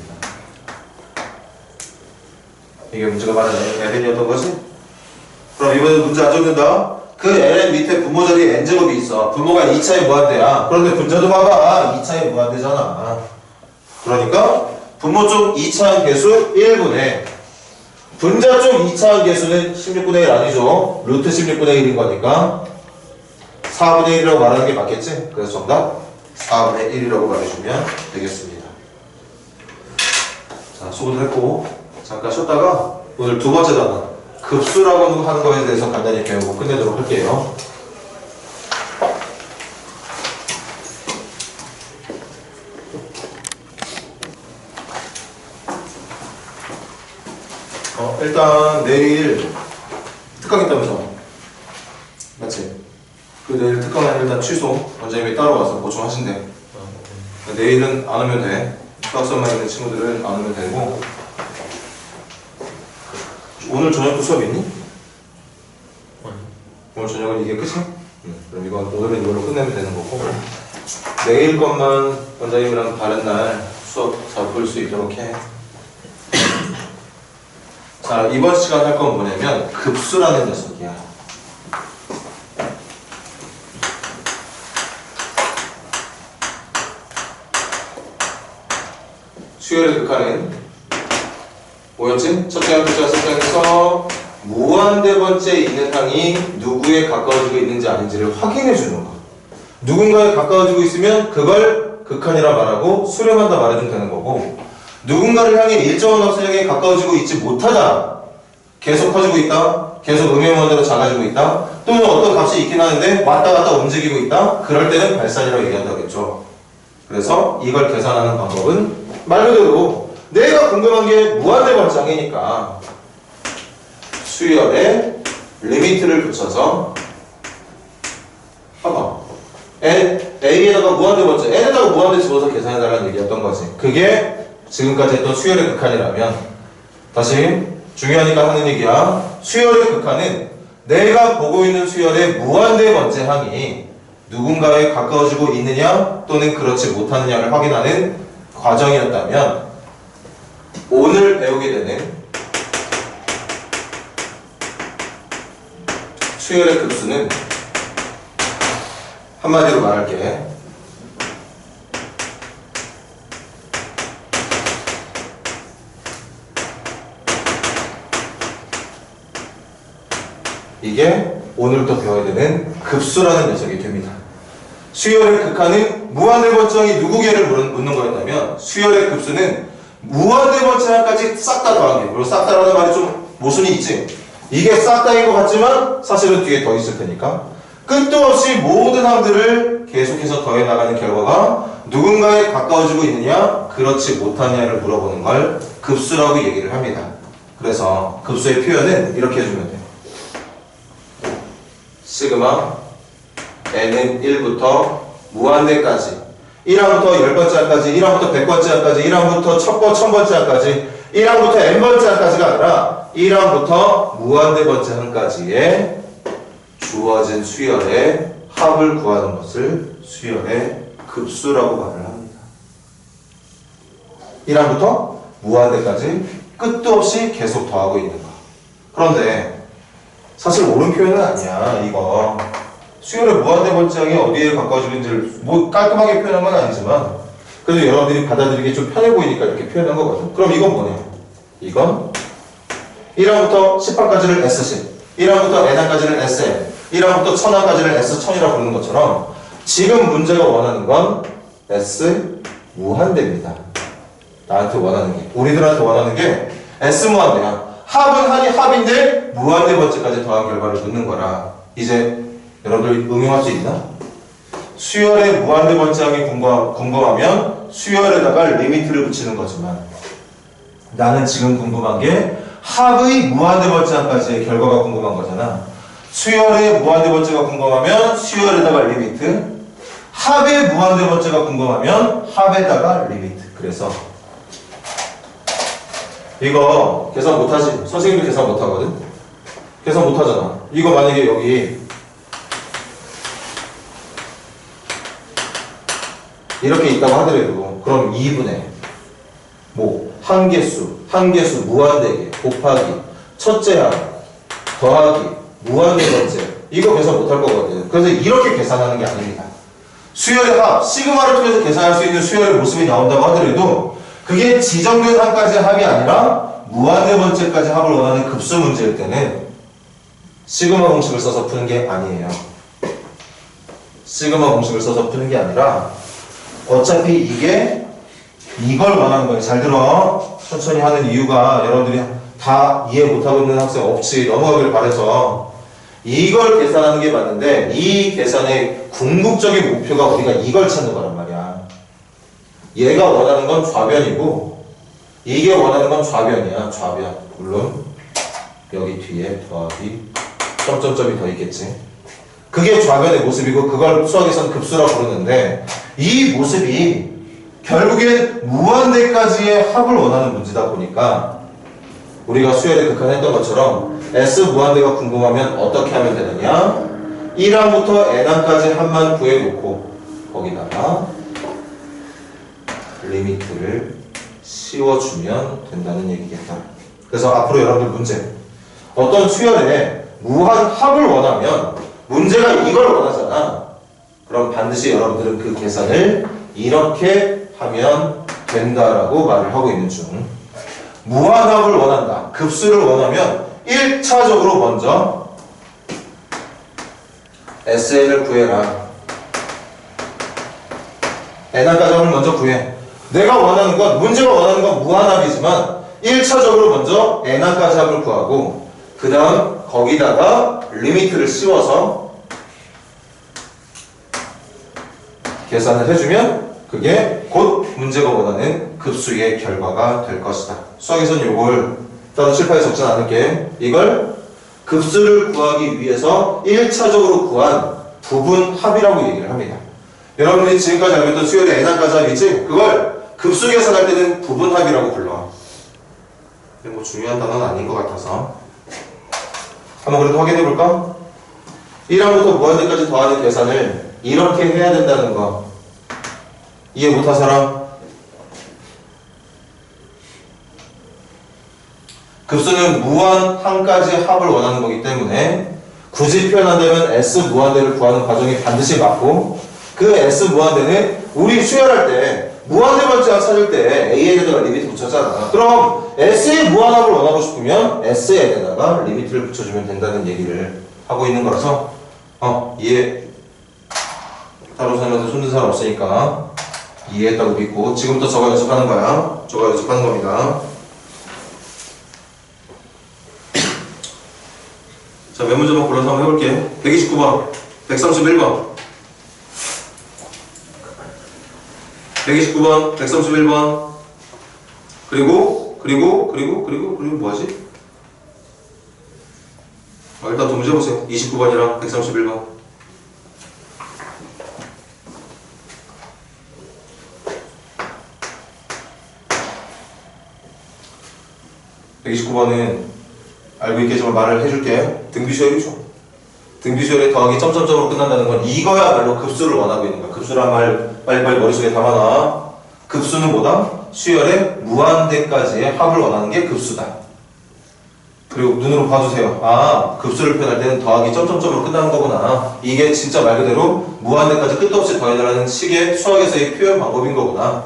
이게 문제가 말하는 ln이었던 거지? 그럼 이번에 문제 안 적는다. 그 ln 밑에 분모 자리에 n제곱이 있어. 분모가 2차에 무한대야. 그런데 분자도 봐봐. 2차에 무한대잖아. 그러니까 분모 쪽 2차항 계수 1분의 분자 쪽 2차항 계수는 16분의 1 아니죠. 루트 16분의 1인 거니까 4분의 1이라고 말하는 게 맞겠지? 그래서 정답 4분의 1이라고 말해주면 되겠습니다. 자, 수고를 했고 잠깐 쉬었다가 오늘 두 번째 단원 급수라고 하는 거에 대해서 간단히 배우고 끝내도록 할게요. 일단 내일 특강 있다면서 맞지? 그 내일 특강은 일단 취소. 원장님이 따로 와서 보충하신대. 내일은 안 오면 돼. 수학수업만 있는 친구들은 안 오면 되고. 오늘 저녁도 수업 있니? 아니. 오늘 저녁은 이게 끝이야? 그럼 이건 오늘은 이걸로 끝내면 되는 거고, 내일 것만 원장님이랑 다른 날 수업 잘 볼 수 있도록 해. 자, 이번 시간 할 건 뭐냐면 급수라는 녀석이야. 수열의 극한은 뭐였지? 첫째 항, 둘째 항, 셋째 항에서 무한대번째에 있는 항이 누구에 가까워지고 있는지 아닌지를 확인해 주는 거. 누군가에 가까워지고 있으면 그걸 극한이라 말하고 수렴한다 말해주면 되는 거고, 누군가를 향해 일정한 값을 향해 가까워지고 있지 못하다, 계속 커지고 있다, 계속 음영원대로 작아지고 있다, 또는 어떤 값이 있긴 하는데 왔다 갔다 움직이고 있다, 그럴 때는 발산이라고 얘기한다겠죠. 그래서 이걸 계산하는 방법은 말 그대로 내가 궁금한 게 무한대번장이니까 수열에 리미트를 붙여서 봐봐. A에다가 무한대번째, N에다가 무한대 집어서 계산해달라는 얘기였던 거지. 그게 지금까지 했던 수열의 극한이라면, 다시 중요하니까 하는 얘기야. 수열의 극한은 내가 보고 있는 수열의 무한대번째 항이 누군가에 가까워지고 있느냐 또는 그렇지 못하느냐를 확인하는 과정이었다면, 오늘 배우게 되는 수열의 급수는 한마디로 말할게. 이게 오늘 또 배워야 되는 급수라는 녀석이 됩니다. 수열의 극한은 무한대번째항이 누구게를 묻는 거였다면, 수열의 급수는 무한대번째항까지 싹 다 더한 게, 그리고 싹 다라는 말이 좀 모순이 있지. 이게 싹 다인 것 같지만 사실은 뒤에 더 있을 테니까 끝도 없이 모든 항들을 계속해서 더해 나가는 결과가 누군가에 가까워지고 있느냐 그렇지 못하느냐를 물어보는 걸 급수라고 얘기를 합니다. 그래서 급수의 표현은 이렇게 해주면 돼. 시그마 n은 1부터 무한대까지, 1항부터 10번째 항까지, 1항부터 100번째 항까지, 1항부터 1000번째 항까지, 1항부터 n번째 항까지가 아니라 1항부터 무한대번째 항까지의 주어진 수열의 합을 구하는 것을 수열의 급수라고 말을 합니다. 1항부터 무한대까지 끝도 없이 계속 더하고 있는 거. 그런데 사실 옳은 표현은 아니야. 이거 수열의 무한대번째항이 어디에 가까워지고 있는지를 뭐 깔끔하게 표현한 건 아니지만 그래도 여러분들이 받아들이기 좀 편해 보이니까 이렇게 표현한 거거든. 그럼 이건 뭐냐? 이건 1항부터 10항까지를 S10, 1항부터 n항까지를 SM, 1항부터 1000항까지를 S1000이라고 부르는 것처럼 지금 문제가 원하는 건 S 무한대입니다. 나한테 원하는 게, 우리들한테 원하는 게 S 무한대야. 합은 한이 합인데 무한대번째까지 더한 결과를 묻는 거라. 이제 여러분들 응용할 수 있나? 수열의 무한대번째항이 궁금하면 수열에다가 리미트를 붙이는 거지만, 나는 지금 궁금한 게 합의 무한대번째항까지의 결과가 궁금한 거잖아. 수열의 무한대번째가 궁금하면 수열에다가 리미트, 합의 무한대번째가 궁금하면 합에다가 리미트. 그래서 이거 계산 못하지? 선생님도 계산 못하거든? 계산 못하잖아. 이거 만약에 여기 이렇게 있다고 하더라도 그럼 2분의 뭐 한개수 무한대개 곱하기 첫째 항 더하기 무한대번째, 이거 계산 못할 거거든. 그래서 이렇게 계산하는 게 아닙니다. 수열의 합, 시그마를 통해서 계산할 수 있는 수열의 모습이 나온다고 하더라도 그게 지정된 항까지의 합이 아니라 무한대번째까지 합을 원하는 급수 문제일 때는 시그마 공식을 써서 푸는 게 아니에요. 시그마 공식을 써서 푸는 게 아니라 어차피 이걸 원하는 거예요. 잘 들어. 천천히 하는 이유가 여러분들이 다 이해 못하고 있는 학생 없이 넘어가길 바라서 이걸 계산하는 게 맞는데, 이 계산의 궁극적인 목표가 우리가 이걸 찾는 거란 말이야. 얘가 원하는 건 좌변이고 이게 원하는 건 좌변이야. 좌변. 물론 여기 뒤에 더하기 점점점이 더 있겠지. 그게 좌변의 모습이고 그걸 수학에서는 급수라고 부르는데, 이 모습이 결국엔 무한대까지의 합을 원하는 문제다 보니까 우리가 수열에 극한했던 것처럼 S 무한대가 궁금하면 어떻게 하면 되느냐? 1항부터 n항까지 합만 구해놓고 거기다가 리미트를 씌워주면 된다는 얘기겠다. 그래서 앞으로 여러분들 문제, 어떤 수열에 무한 합을 원하면 문제가 이걸 원하잖아. 그럼 반드시 여러분들은 그 계산을 이렇게 하면 된다라고 말을 하고 있는 중. 무한합을 원한다, 급수를 원하면 1차적으로 먼저 SN을 구해라. n항까지 합을 먼저 구해. 내가 원하는 건, 문제가 원하는 건 무한합이지만 1차적으로 먼저 n항까지 합을 구하고 그 다음 거기다가 리미트를 씌워서 계산을 해주면 그게 곧 문제가 원하는 급수의 결과가 될 것이다. 수학에서는 요걸 따로 칠판에 적진 않을게. 이걸 급수를 구하기 위해서 1차적으로 구한 부분합이라고 얘기를 합니다. 여러분들이 지금까지 알고 있던 수열의 n항까지 합이 있지? 그걸 급수 계산할 때는 부분합이라고 불러. 근데 뭐 중요한 단어는 아닌 것 같아서 한번 그래도 확인해 볼까? 1항부터 무한대까지 더하는 계산을 이렇게 해야 된다는 거 이해 못한 사람? 급수는 무한항까지 합을 원하는 거기 때문에 굳이 표현한다면 S 무한대를 구하는 과정이 반드시 맞고, 그 S 무한대는 우리 수열할 때 무한대 번째항 찾을 때 AN에다가 리미트 붙였잖아. 그럼 S의 무한합을 원하고 싶으면 SN에다가 리미트를 붙여주면 된다는 얘기를 하고 있는 거라서 이해. 따로 사람한테 손든 사람 없으니까 이해했다고 믿고 지금부터 저거 연습하는 거야. 저거 연습하는 겁니다. 자, 몇 문제만 골라서 한번 해볼게. 129번, 131번, 129번, 131번, 그리고 뭐하지? 일단 두 문제 보세요. 29번이랑 131번. (129번은) 알고 있겠지만 말을 해줄게. 등비수열이죠. 등비수열의 더하기 점점점으로 끝난다는 건 이거야말로 급수를 원하고 있는 거야. 급수란 말 빨리빨리 머릿속에 담아놔. 급수는 뭐다? 수열의 무한대까지의 합을 원하는 게 급수다. 그리고 눈으로 봐주세요. 아, 급수를 표현할 때는 더하기 점점점으로 끝나는 거구나. 이게 진짜 말 그대로 무한대까지 끝도 없이 더해달라는 식의 수학에서의 표현 방법인 거구나.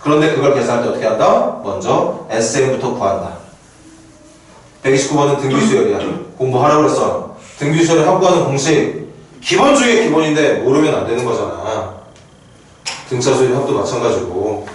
그런데 그걸 계산할 때 어떻게 한다? 먼저 SN부터 구한다. 129번은 등비수열이야. 공부하라고 그랬어. 등비수열을 합구하는 공식 기본 중에 기본인데 모르면 안 되는 거잖아. 등차수열 합도 마찬가지고.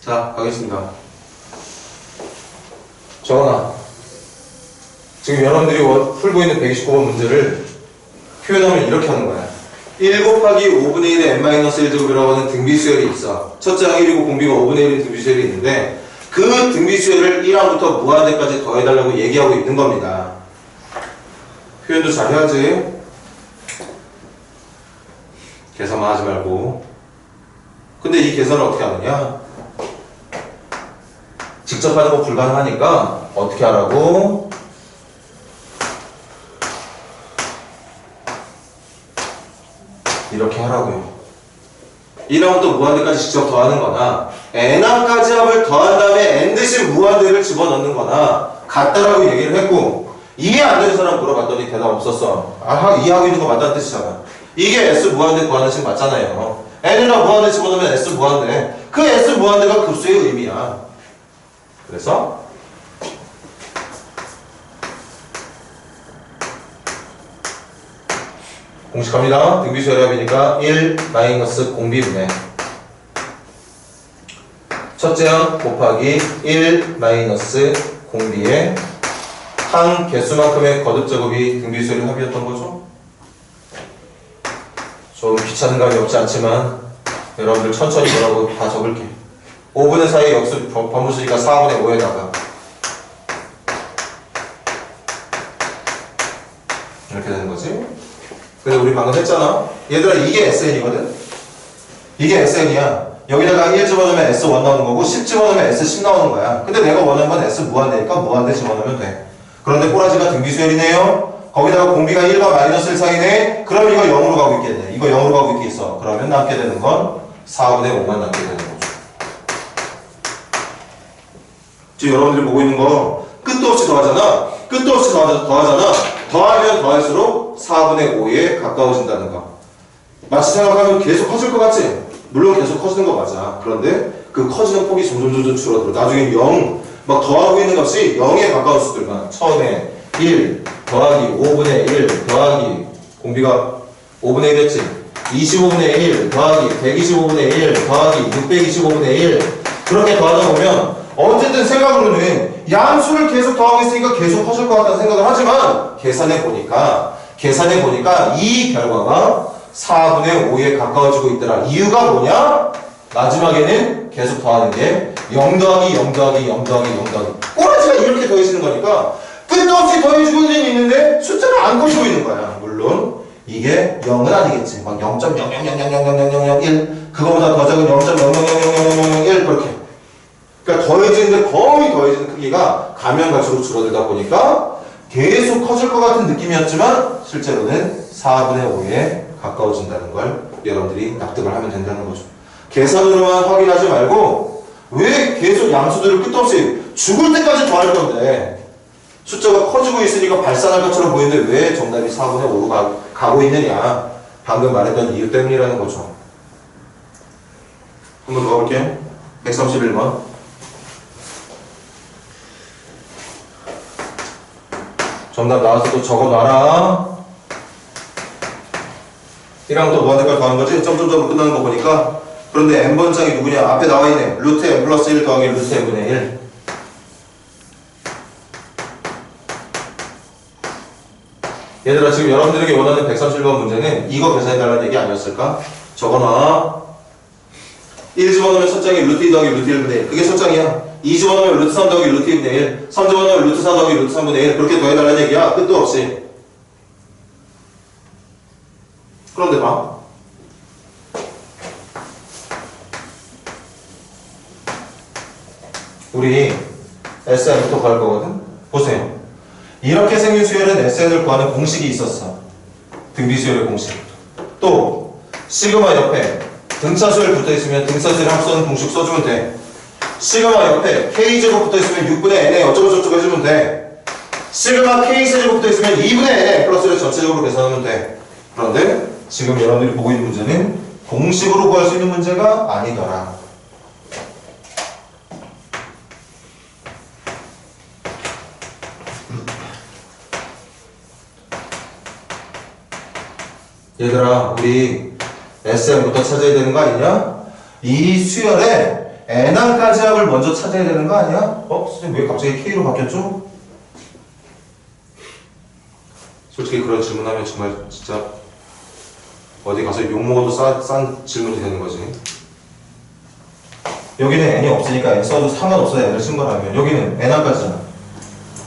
자, 가겠습니다. 정원아, 지금 여러분들이 풀고 있는 129번 문제를 표현하면 이렇게 하는 거야. 1 곱하기 5분의 1의 n-1제곱이라고 하는 등비수열이 있어. 첫째 항 1이고 공비가 5분의 1인 등비수열이 있는데 그 등비수열을 1항부터 무한대까지 더해달라고 얘기하고 있는 겁니다. 표현도 잘 해야지. 계산만 하지 말고. 근데 이 계산을 어떻게 하느냐? 직접 하는 거 불가능하니까 어떻게 하라고? 이렇게 하라고요. 1항부터 무한대까지 직접 더하는 거나 n항까지 합을 더한 다음에 n 대신 무한대를 집어넣는 거나 같다라고 얘기를 했고, 이해 안 되는 사람 물어봤더니 대답 없었어. 아, 이해하고 있는 거 맞다는 뜻이잖아. 이게 S 무한대 구하는 식 맞잖아요. n이나 무한대 집어넣으면 S 무한대. 그 S 무한대가 급수의 의미야. 그래서 공식합니다. 등비수열합이니까 1 마이너스 공비분의 첫째 항 곱하기 1 마이너스 공비의 한 개수만큼의 거듭제곱이 등비수열의 합이었던 거죠. 좀 귀찮은 감이 없지 않지만 여러분들 천천히 뭐라고 다 적을게. 5분의 4의 역수 범수니까 4분의 5에다가 이렇게 되는 거지. 근데 우리 방금 했잖아. 얘들아 이게 SN이거든? 이게 SN이야. 여기다가 1 집어넣으면 S1 나오는 거고 10 집어넣으면 S10 나오는 거야. 근데 내가 원하는 건 S 무한대니까 무한대 집어넣으면 돼. 그런데 꼬라지가 등비수열이네요. 거기다가 공비가 1과 마이너스 1 사이네. 그럼 이거 0으로 가고 있겠네. 이거 0으로 가고 있겠어. 그러면 남게 되는 건 4분의 5만 남게 되는 거죠. 지금 여러분들이 보고 있는 거 끝도 없이 더하잖아. 끝도 없이 더하잖아. 더하면 더할수록 4분의 5에 가까워진다는 거. 마치 생각하면 계속 커질 것 같지? 물론 계속 커지는 거 맞아. 그런데 그 커지는 폭이 점점 줄어들어. 나중에 0, 막 더하고 있는 값이 0에 가까울 수도 있구나. 처음에 1 더하기 5분의 1 더하기 공비가 5분의 1 했지. 25분의 1 더하기 125분의 1 더하기 625분의 1 그렇게 더하다 보면 어쨌든 생각으로는 양수를 계속 더하고 있으니까 계속 커질 것 같다는 생각을 하지만 계산해 보니까 이 결과가 4분의 5에 가까워지고 있더라. 이유가 뭐냐? 마지막에는 계속 더하는 게 0 더하기 0 더하기 0 더하기 0 더하기 꼬라지가 이렇게 더해지는 거니까 끝도 없이 더해지고 있는데 숫자를 안 커지고 있는 거야. 물론 이게 0은 아니겠지. 막 0.000000001 그거보다 더 작은 0.0000001 그렇게. 그러니까 더해지는데 거의 더해지는 크기가 가면 갈수록 줄어들다 보니까 계속 커질 것 같은 느낌이었지만 실제로는 4분의 5에 가까워진다는 걸 여러분들이 납득을 하면 된다는 거죠. 계산으로만 확인하지 말고 왜 계속 양수들을 끝도 없이 죽을 때까지 더할 건데 숫자가 커지고 있으니까 발산할 것처럼 보이는데 왜 정답이 4분의 5로 가고 있느냐. 방금 말했던 이유 때문이라는 거죠. 한번 더 가볼게요. 131번. 정답 나와서 또 적어놔라. 1항부터 무한대까지 더하는 거지? 점점점으로 끝나는 거 보니까. 그런데 n번장이 누구냐? 앞에 나와있네. 루트 n 플러스 1 더하기 루트 n분의 1. 얘들아 지금 여러분들에게 원하는 131번 문제는 이거 계산해달라는 얘기 아니었을까? 적어놔. 1 집어넣으면 첫장이 루트 2 더하기 루트 1분의 1. 그게 첫장이야. 2 집어넣으면 루트 3 더하기 루트 2분의 1. 3 집어넣으면 루트 4 더하기 루트 3분의 1. 그렇게 더해달라는 얘기야. 끝도 없이. 그런데 봐. 우리 SN부터 구할 거거든? 보세요. 이렇게 생긴 수열은 SN을 구하는 공식이 있었어. 등비수열의 공식. 또 시그마 옆에 등차수열 붙어있으면 등차수열 합수하는 공식 써주면 돼. 시그마 옆에 K제곱 붙어있으면 6분의 N에 어쩌고저쩌고 해주면 돼. 시그마 K세제곱 붙어있으면 2분의 N에 플러스를 전체적으로 계산하면 돼. 그런데 지금 여러분들이 보고 있는 문제는 공식으로 구할 수 있는 문제가 아니더라. 얘들아 우리 SM부터 찾아야 되는 거 아니냐? 이 수열에 N항까지 합을 먼저 찾아야 되는 거 아니야? 선생님 왜 갑자기 K로 바뀌었죠? 솔직히 그런 질문하면 정말 진짜 어디 가서 욕먹어도 싼 질문이 되는 거지. 여기는 N이 없으니까 N 써도 상관없어요. N을 쓴 거라면 여기는 N항까지잖아.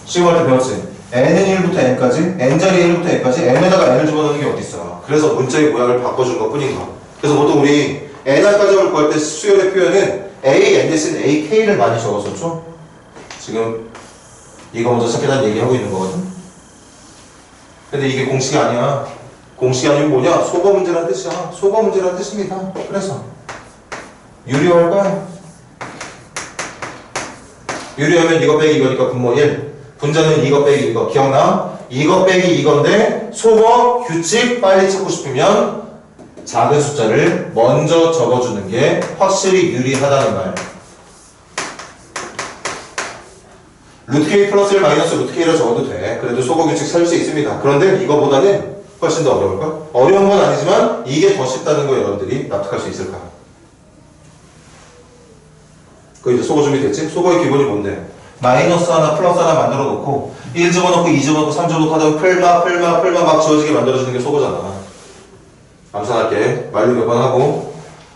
시험할 때 배웠지? N은 1부터 N까지, N자리 1부터 N까지 N에다가 N을 집어넣는 게 어딨어. 그래서 문자의 모양을 바꿔준 것 뿐인 거. 그래서 보통 우리 N항까지 합을 구할 때 수열의 표현은 A, N 대신 A, K를 많이 적었었죠? 지금 이거 먼저 찾겠다는 얘기하고 있는 거거든? 근데 이게 공식이 아니야. 공식이 아니면 뭐냐? 소거 문제란 뜻이야. 소거 문제란 뜻입니다. 그래서 유리할 거야. 유리하면 이거 빼기 이거니까 분모 1. 분자는 이거 빼기 이거 기억나? 이거 빼기 이건데 속어 규칙 빨리 찾고 싶으면 작은 숫자를 먼저 적어주는 게 확실히 유리하다는 말. 루트 k 플러스 1 마이너스 루트 k라 적어도 돼. 그래도 속어 규칙 찾을 수 있습니다. 그런데 이거보다는 훨씬 더 어려울까? 어려운 건 아니지만 이게 더 쉽다는 거 여러분들이 납득할 수 있을까? 그 이제 속어 준비됐지? 속어의 기본이 뭔데? 마이너스 하나 플러스 하나 만들어 놓고 1 집어넣고 2 집어넣고 3 집어넣고 하다 풀마 막 지워지게 만들어주는 게 속어잖아. 암산할게. 만류 몇 번 하고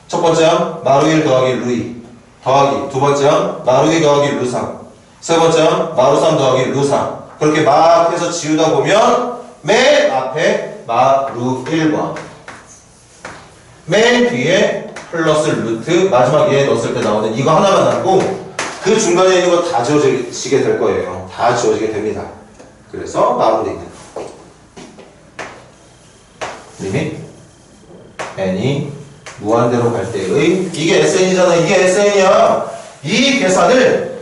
첫 번째 함 마루 1 더하기 루이 더하기 두 번째 함 마루 2 더하기 루3 세 번째 함 마루 3 더하기 루4 그렇게 막 해서 지우다 보면 맨 앞에 마루 1번 맨 뒤에 플러스 루트 마지막에 넣었을 때 나오는 이거 하나만 남고 그 중간에 있는 거 다 지워지게 될 거예요. 다 지워지게 됩니다. 그래서 마무리 리밋 n이 무한대로 갈 때의 이게 SN이잖아. 이게 SN이야. 이 계산을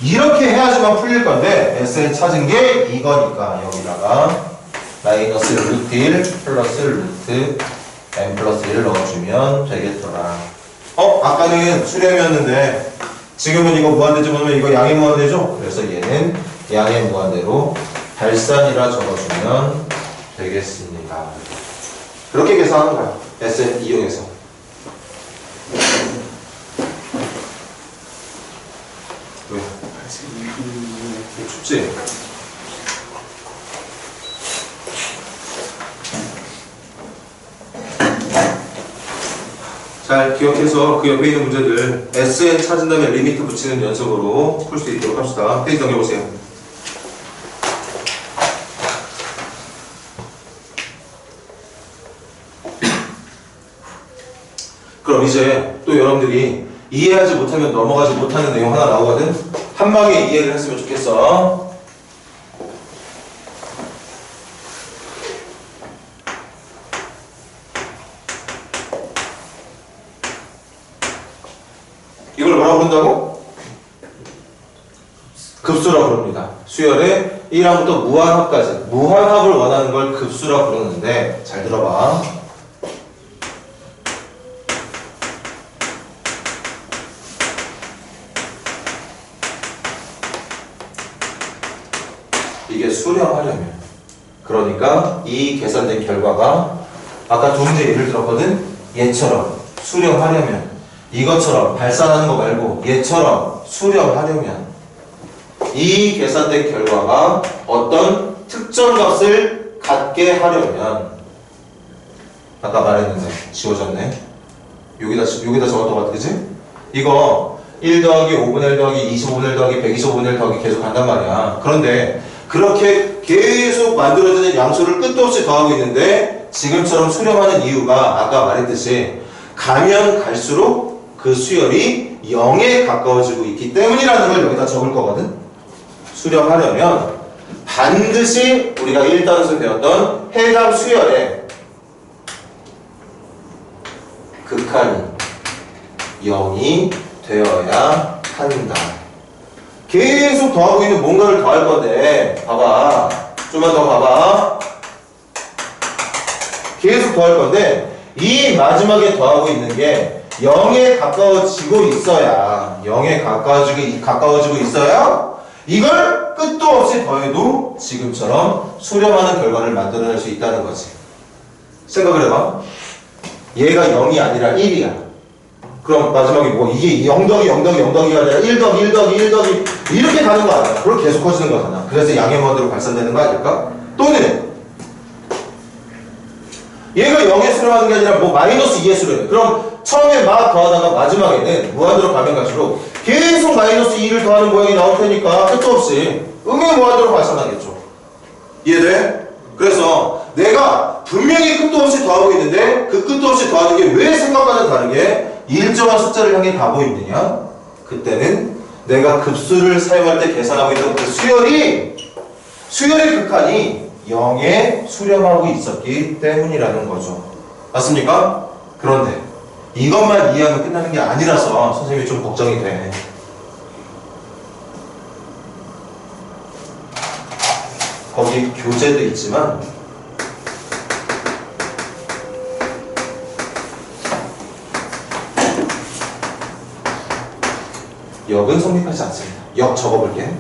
이렇게 해야지만 풀릴 건데 SN 찾은 게 이거니까 여기다가 마이너스 루트 1 플러스 루트 n 플러스 1을 넣어주면 되겠더라. 아까는 수렴이었는데 지금은 이거 무한대 집어넣으면 이거 양의 무한대죠? 그래서 얘는 양의 무한대로 발산이라 적어주면 되겠습니다. 그렇게 계산하는 거야. SN 이용해서. 왜? 춥지? 잘 기억해서 그 옆에 있는 문제들 SN 찾은 다음에 리미트 붙이는 연습으로 풀 수 있도록 합시다. 페이지 넘겨보세요. 그럼 이제 또 여러분들이 이해하지 못하면 넘어가지 못하는 내용 하나 나오거든? 한 방에 이해를 했으면 좋겠어. 이걸 뭐라고 부른다고? 급수라고 부릅니다. 수열의 1항부터 무한합까지 무한합을 원하는 걸 급수라고 부르는데 잘 들어봐. 이게 수렴하려면 그러니까 이 계산된 결과가 아까 두 문제 예를 들었거든? 얘처럼 수렴하려면 이것처럼 발산하는 거 말고 얘처럼 수렴하려면 이 계산된 결과가 어떤 특정 값을 갖게 하려면 아까 말했는데 지워졌네. 여기다 적었던 것 같아. 그치? 이거 1 더하기 5분의 1 더하기 25분의 1 더하기 125분의 1 더하기 계속 간단 말이야. 그런데 그렇게 계속 만들어지는 양수를 끝도 없이 더하고 있는데 지금처럼 수렴하는 이유가 아까 말했듯이 가면 갈수록 그 수열이 0에 가까워지고 있기 때문이라는 걸 여기다 적을 거거든. 수렴하려면 반드시 우리가 1단에서 배웠던 해당 수열의 극한이 0이 되어야 한다. 계속 더하고 있는 뭔가를 더할 건데 봐봐. 좀만 더 봐봐. 계속 더할 건데 이 마지막에 더하고 있는 게 0에 가까워지고 있어야 0에 가까워지고 있어야 이걸 끝도 없이 더해도 지금처럼 수렴하는 결과를 만들어낼 수 있다는 거지. 생각을 해봐. 얘가 0이 아니라 1이야. 그럼 마지막에 뭐 이게 0 더하기 0 더하기 0 더하기가 아니라 1 더하기 1 더하기 1 더하기 이렇게 가는 거 아니야. 그걸 계속 커지는 거잖아. 그래서 양의 무한대로 발산되는 거 아닐까? 또는 얘가 0에 수렴하는 게 아니라 뭐 마이너스 2에 수렴해. 그럼 처음에 막 더하다가 마지막에는 무한대로 가면 갈수록 계속 마이너스 2를 더하는 모양이 나올 테니까 끝도 없이 음의 무한대로 발산하겠죠. 이해돼? 그래서 내가 분명히 끝도 없이 더하고 있는데 그 끝도 없이 더하는 게 왜 생각과는 다르게 일정한 숫자를 향해 가고 있느냐? 그때는 내가 급수를 사용할 때 계산하고 있던 그 수열의 극한이 0에 수렴하고 있었기 때문이라는 거죠. 맞습니까? 그런데 이것만 이해하면 끝나는 게 아니라서 선생님이 좀 걱정이 돼. 거기 교재도 있지만 역은 성립하지 않습니다. 역 적어볼게.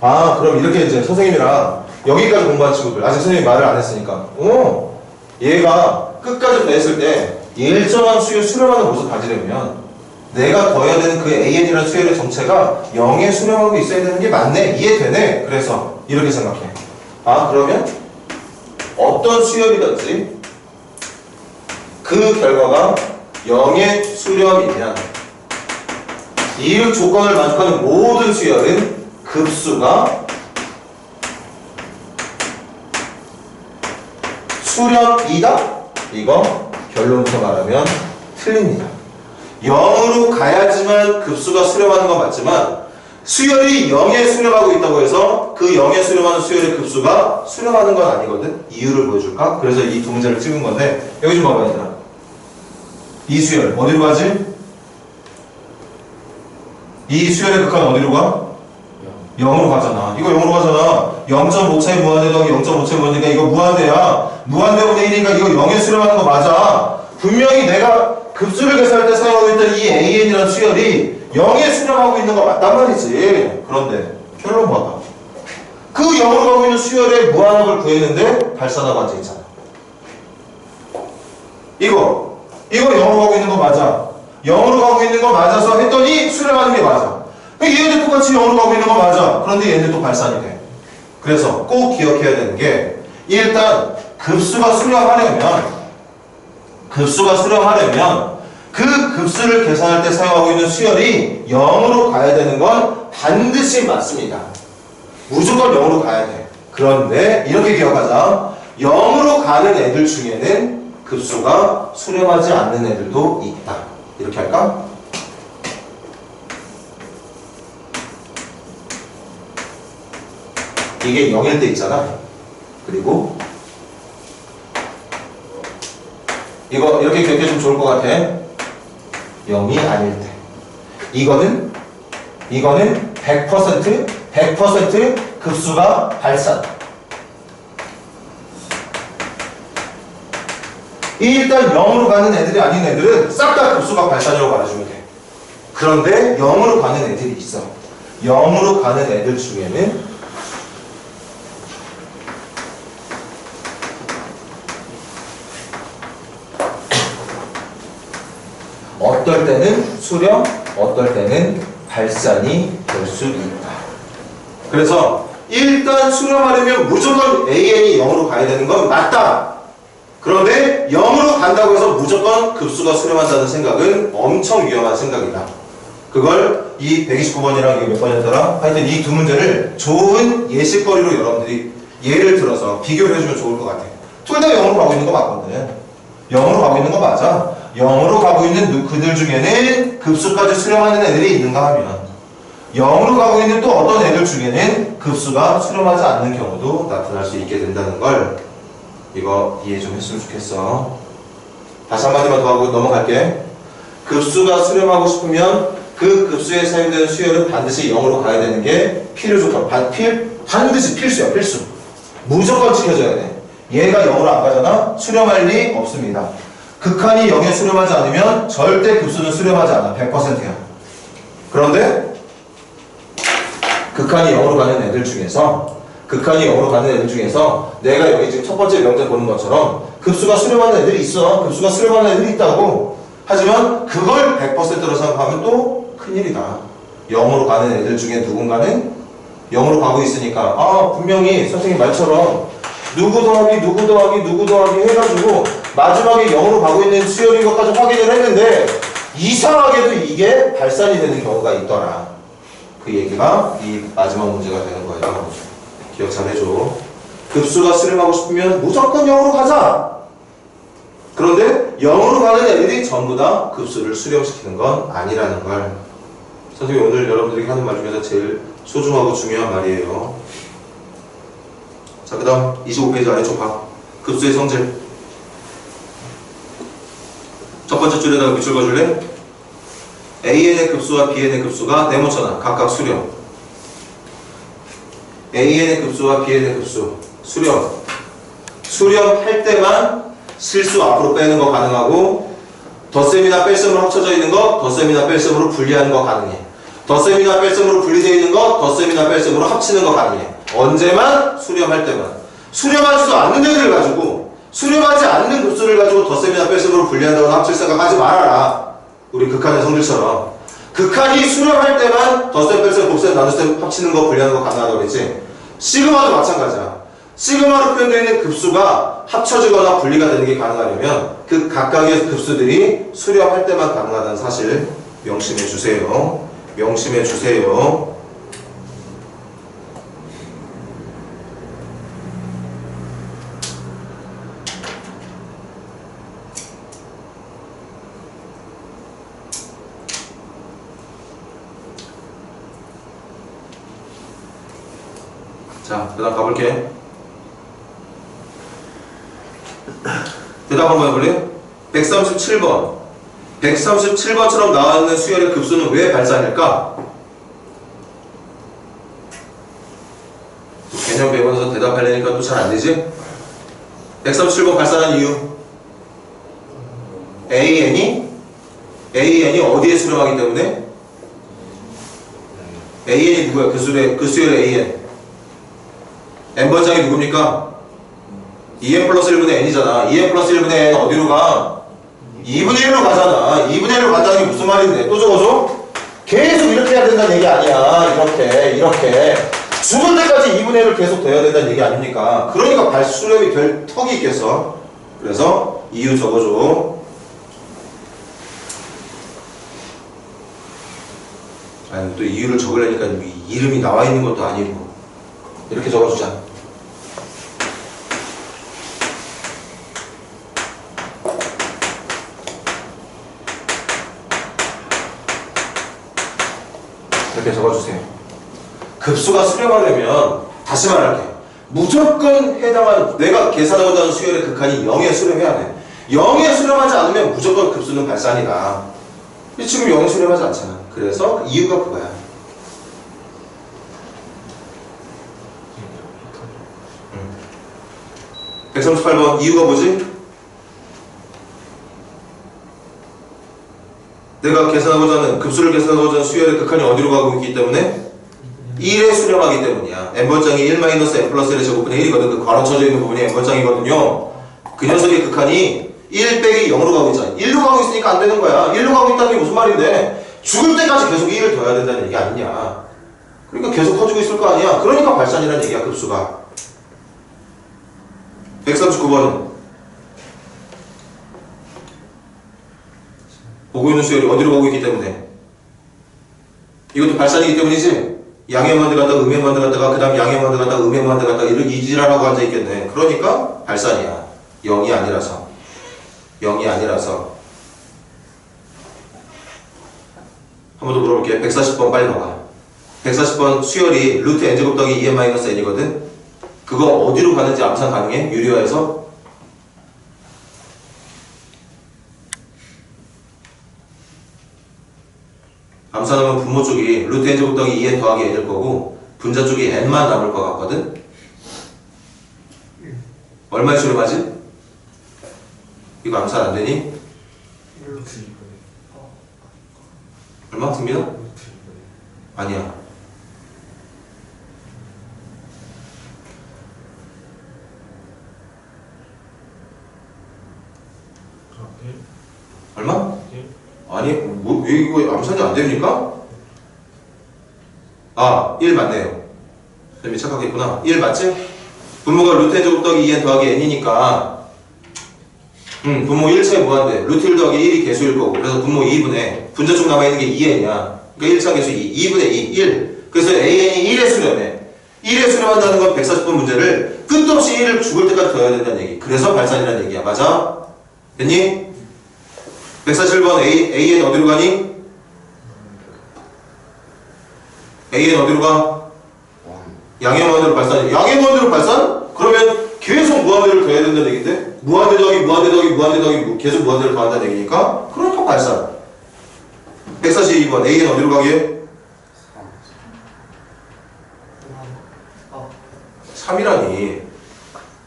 아, 그럼 이렇게 이제 선생님이랑 여기까지 공부한 친구들, 아직 선생님이 말을 안 했으니까, 얘가 끝까지 배웠을 때 일정한 수요 수렴하는 모습 가지려면 내가 더해야 되는 그 AN이라는 수열의 정체가 0에 수렴하고 있어야 되는 게 맞네, 이해되네. 그래서 이렇게 생각해. 아, 그러면 어떤 수열이든지 그 결과가 0의 수렴이면 이 조건을 만족하는 모든 수열은 급수가 수렴이다? 이거 결론부터 말하면 틀립니다. 0으로 가야지만 급수가 수렴하는 건 맞지만 수열이 0에 수렴하고 있다고 해서 그 0에 수렴하는 수열의 급수가 수렴하는 건 아니거든? 이유를 보여줄까? 그래서 이 두 문제를 찍은 건데 여기 좀 봐봐 얘들아. 이 수열 어디로 가지? 이 수열의 극한 어디로 가? 0으로 가잖아. 이거 0으로 가잖아. 0.5차의 무한대 더하기 0.5차의 무한대니까 이거 무한대야. 무한대분의 1이니까 이거 0에 수렴하는 거 맞아. 분명히 내가 급수를 계산할 때 사용하고 있던 이 AN이라는 수열이 0에 수렴하고 있는 거 맞단 말이지. 그런데 결론 봐봐. 그 0으로 가고 있는 수열의 무한합을 구했는데 발산하고 앉아있잖아. 이거 0으로 가고 있는 거 맞아. 0으로 가고 있는 거 맞아서 했더니 수렴하는 게 맞아. 얘네들 똑같이 0으로 가고 있는 거 맞아. 그런데 얘네들 또 발산이 돼. 그래서 꼭 기억해야 되는 게 일단 급수가 수렴하려면 그 급수를 계산할 때 사용하고 있는 수열이 0으로 가야 되는 건 반드시 맞습니다. 무조건 0으로 가야 돼. 그런데 이렇게 기억하자. 0으로 가는 애들 중에는 급수가 수렴하지 않는 애들도 있다. 이렇게 할까? 이게 0일 때 있잖아. 그리고 이거 이렇게 기억해주면 좋을 것 같아. 0이 아닐 때. 이거는 100% 급수가 발산. 일단 0으로 가는 애들이 아닌 애들은 싹 다 급수가 발산이라고 말해주면 돼. 그런데 0으로 가는 애들이 있어. 0으로 가는 애들 중에는 어떨 때는 수렴, 어떨 때는 발산이 될 수 있다. 그래서 일단 수렴하려면 무조건 AN이 0으로 가야 되는 건 맞다. 그런데 0으로 간다고 해서 무조건 급수가 수렴한다는 생각은 엄청 위험한 생각이다. 그걸 이 129번이랑 이게 몇 번이었더라? 하여튼 이 두 문제를 좋은 예시거리로 여러분들이 예를 들어서 비교를 해주면 좋을 것 같아. 둘 다 0으로 가고 있는 거 맞거든. 0으로 가고 있는 거 맞아. 0으로 가고 있는 그들 중에는 급수까지 수렴하는 애들이 있는가 하면 0으로 가고 있는 또 어떤 애들 중에는 급수가 수렴하지 않는 경우도 나타날 수 있게 된다는 걸 이거 이해 좀 했으면 좋겠어. 다시 한마디만 더 하고 넘어갈게. 급수가 수렴하고 싶으면 그 급수에 사용되는 수열은 반드시 0으로 가야 되는 게 필요조건. 반드시 필수야. 필수. 무조건 지켜줘야 돼. 얘가 0으로 안 가잖아? 수렴할 리 없습니다. 극한이 0에 수렴하지 않으면 절대 급수는 수렴하지 않아. 100%야. 그런데 극한이 0으로 가는 애들 중에서 내가 여기 지금 첫 번째 명제 보는 것처럼 급수가 수렴하는 애들이 있어. 급수가 수렴하는 애들이 있다고. 하지만 그걸 100%로 생각하면 또 큰일이다. 0으로 가는 애들 중에 누군가는 0으로 가고 있으니까 분명히 선생님 말처럼 누구 더하기 해가지고 마지막에 0으로 가고 있는 수열인 것까지 확인을 했는데 이상하게도 이게 발산이 되는 경우가 있더라. 그 얘기가 이 마지막 문제가 되는 거예요. 기억 잘 해줘. 급수가 수렴하고 싶으면 무조건 0으로 가자. 그런데 0으로 가는 애들이 전부 다 급수를 수렴시키는 건 아니라는 걸 선생님이 오늘 여러분들에게 하는 말 중에서 제일 소중하고 중요한 말이에요. 자, 그 다음 25페이지 아래쪽 봐. 급수의 성질. 첫 번째 줄에다가 밑줄 그어줄래? AN의 급수와 BN의 급수가 네모처럼 각각 수렴. AN의 급수와 BN의 급수 수렴할 때만 실수 앞으로 빼는 거 가능하고 덧셈이나 뺄셈으로 합쳐져 있는 거 덧셈이나 뺄셈으로 분리하는 거 가능해. 덧셈이나 뺄셈으로 분리되어 있는 거 덧셈이나 뺄셈으로 합치는 거 가능해. 언제만? 수렴할 때만. 수렴하지도 않는 애들을 가지고 수렴하지 않는 급수를 가지고 덧셈이나 뺄셈으로 분리한다거나 합칠 생각하지 말아라. 우리 극한의 성질처럼. 극한이 수렴할 때만 덧셈, 뺄셈, 곱셈, 나눗셈 합치는 거 분리하는 거 가능하다고 그랬지. 시그마도 마찬가지야. 시그마로 표현되어 있는 급수가 합쳐지거나 분리가 되는 게 가능하려면 그 각각의 급수들이 수렴할 때만 가능하다는 사실 명심해 주세요. 명심해 주세요. 자, 그 다음 가볼게. 대답 한번 해볼래요? 137번. 137번처럼 나와있는 수열의 급수는 왜 발산일까? 개념 배우면서 대답하려니까 또 잘 안되지? 137번 발산한 이유. AN이 어디에 수렴하기 때문에? AN이 누구야? 그 수열의 AN. n번짝이 누굽니까? 2n 플러스 1분의 n이잖아. 2n 플러스 1분의 n 어디로 가? 2분의 1로 가잖아. 2분의 1로 간다는 게 무슨 말인데? 또 적어줘? 계속 이렇게 해야 된다는 얘기 아니야. 이렇게. 죽을 때까지 2분의 1을 계속 더해야 된다는 얘기 아닙니까? 그러니까 발수렴이 될 턱이 있겠어. 그래서 이유 적어줘. 아니, 또 이유를 적으려니까 이름이 나와 있는 것도 아니고. 이렇게 적어주자. 이렇게 적어주세요. 급수가 수렴하려면 다시 말할게. 무조건 해당하는 내가 계산하고자 하는 수열의 극한이 0에 수렴해야 돼. 0에 수렴하지 않으면 무조건 급수는 발산이다. 지금 0에 수렴하지 않잖아. 그래서 이유가 그거야. 138번 이유가 뭐지? 내가 계산하고자 하는 급수를 계산하고자 하는 수열의 극한이 어디로 가고 있기 때문에 1에 수렴하기 때문이야. n번장이 1-n 플러스 1의 제곱분의 1이거든. 그 괄호 쳐져 있는 부분이 n번장이거든요. 그 녀석의 극한이 1 빼기 0으로 가고 있잖아. 1로 가고 있으니까 안 되는 거야. 1로 가고 있다는 게 무슨 말인데 죽을 때까지 계속 1을 더해야 된다는 얘기 아니냐. 그러니까 계속 커지고 있을 거 아니야. 그러니까 발산이라는 얘기야. 급수가. 139번은 보고 있는 수열이 어디로 가고 있기 때문에 이것도 발산이기 때문이지. 양에만 들어갔다가 음에만 들어갔다가 그 다음 양에만 들어갔다가 음에만 들어갔다가 이런 이지랄하고 앉아있겠네. 그러니까 발산이야. 0이 아니라서. 한 번 더 물어볼게. 140번 빨리 봐봐. 140번 수열이 루트 n제곱 더하기 2n-n이거든. 그거 어디로 가는지 암산 가능해? 유리화에서? 암산하면 분모 쪽이 루트 n제곱 더하기 2n 더하기 n일 거고 분자 쪽이 n만 남을 것 같거든? 얼마에 수렴하지? 이거 암산 안 되니? 얼마? 승민아? 아니야. 얼마? 아니, 뭐, 왜 이거 암산이 안 됩니까? 아, 1 맞네요. 선생님이 착각했구나. 1 맞지? 분모가 루트 n 제곱 더하기 2n 더하기 n이니까 분모 1차에 무한대. 루트 1 더하기 1이 개수일 거고. 그래서 분모 2분의 분자 쪽 남아있는 게 2n이야. 그러니까 1차 개수 2분의 2, 1. 그래서 AN이 1에 수렴해. 1에 수렴한다는 건 140번 문제를 끝없이 1을 죽을 때까지 더해야 된다는 얘기. 그래서 발산이라는 얘기야. 맞아? 됐니? 141번 AN 어디로 가니? AN 어디로 가? 양의 무한대로 발산. 양의 무한대로 발산? 그러면 계속 무한대를 더해야 된다는 얘기인데? 무한대 더하기 계속 무한대를 더한다는 얘기니까? 그러니까 발산. 142번 AN 어디로 가게? 3이라니.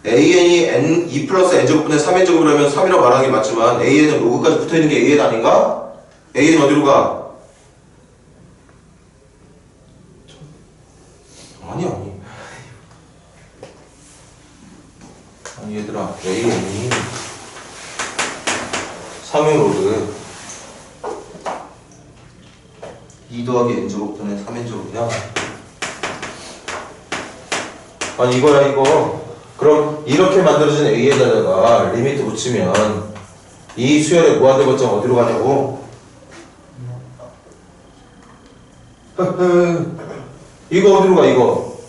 AN이 n 2 플러스 n제곱분의 3n제곱을 하면 3이라고 말하는 게 맞지만 AN은 로그까지 붙어있는 게 AN 아닌가? AN 어디로 가? 아니 얘들아, AN이 3의 로그 2 더하기 n제곱분의 3n제곱이야. 아니 이거야 이거. 그럼 이렇게 만들어진 A에다가 리미트 붙이면 이 수열의 무한대거점 어디로 가냐고? 이거 어디로 가 이거?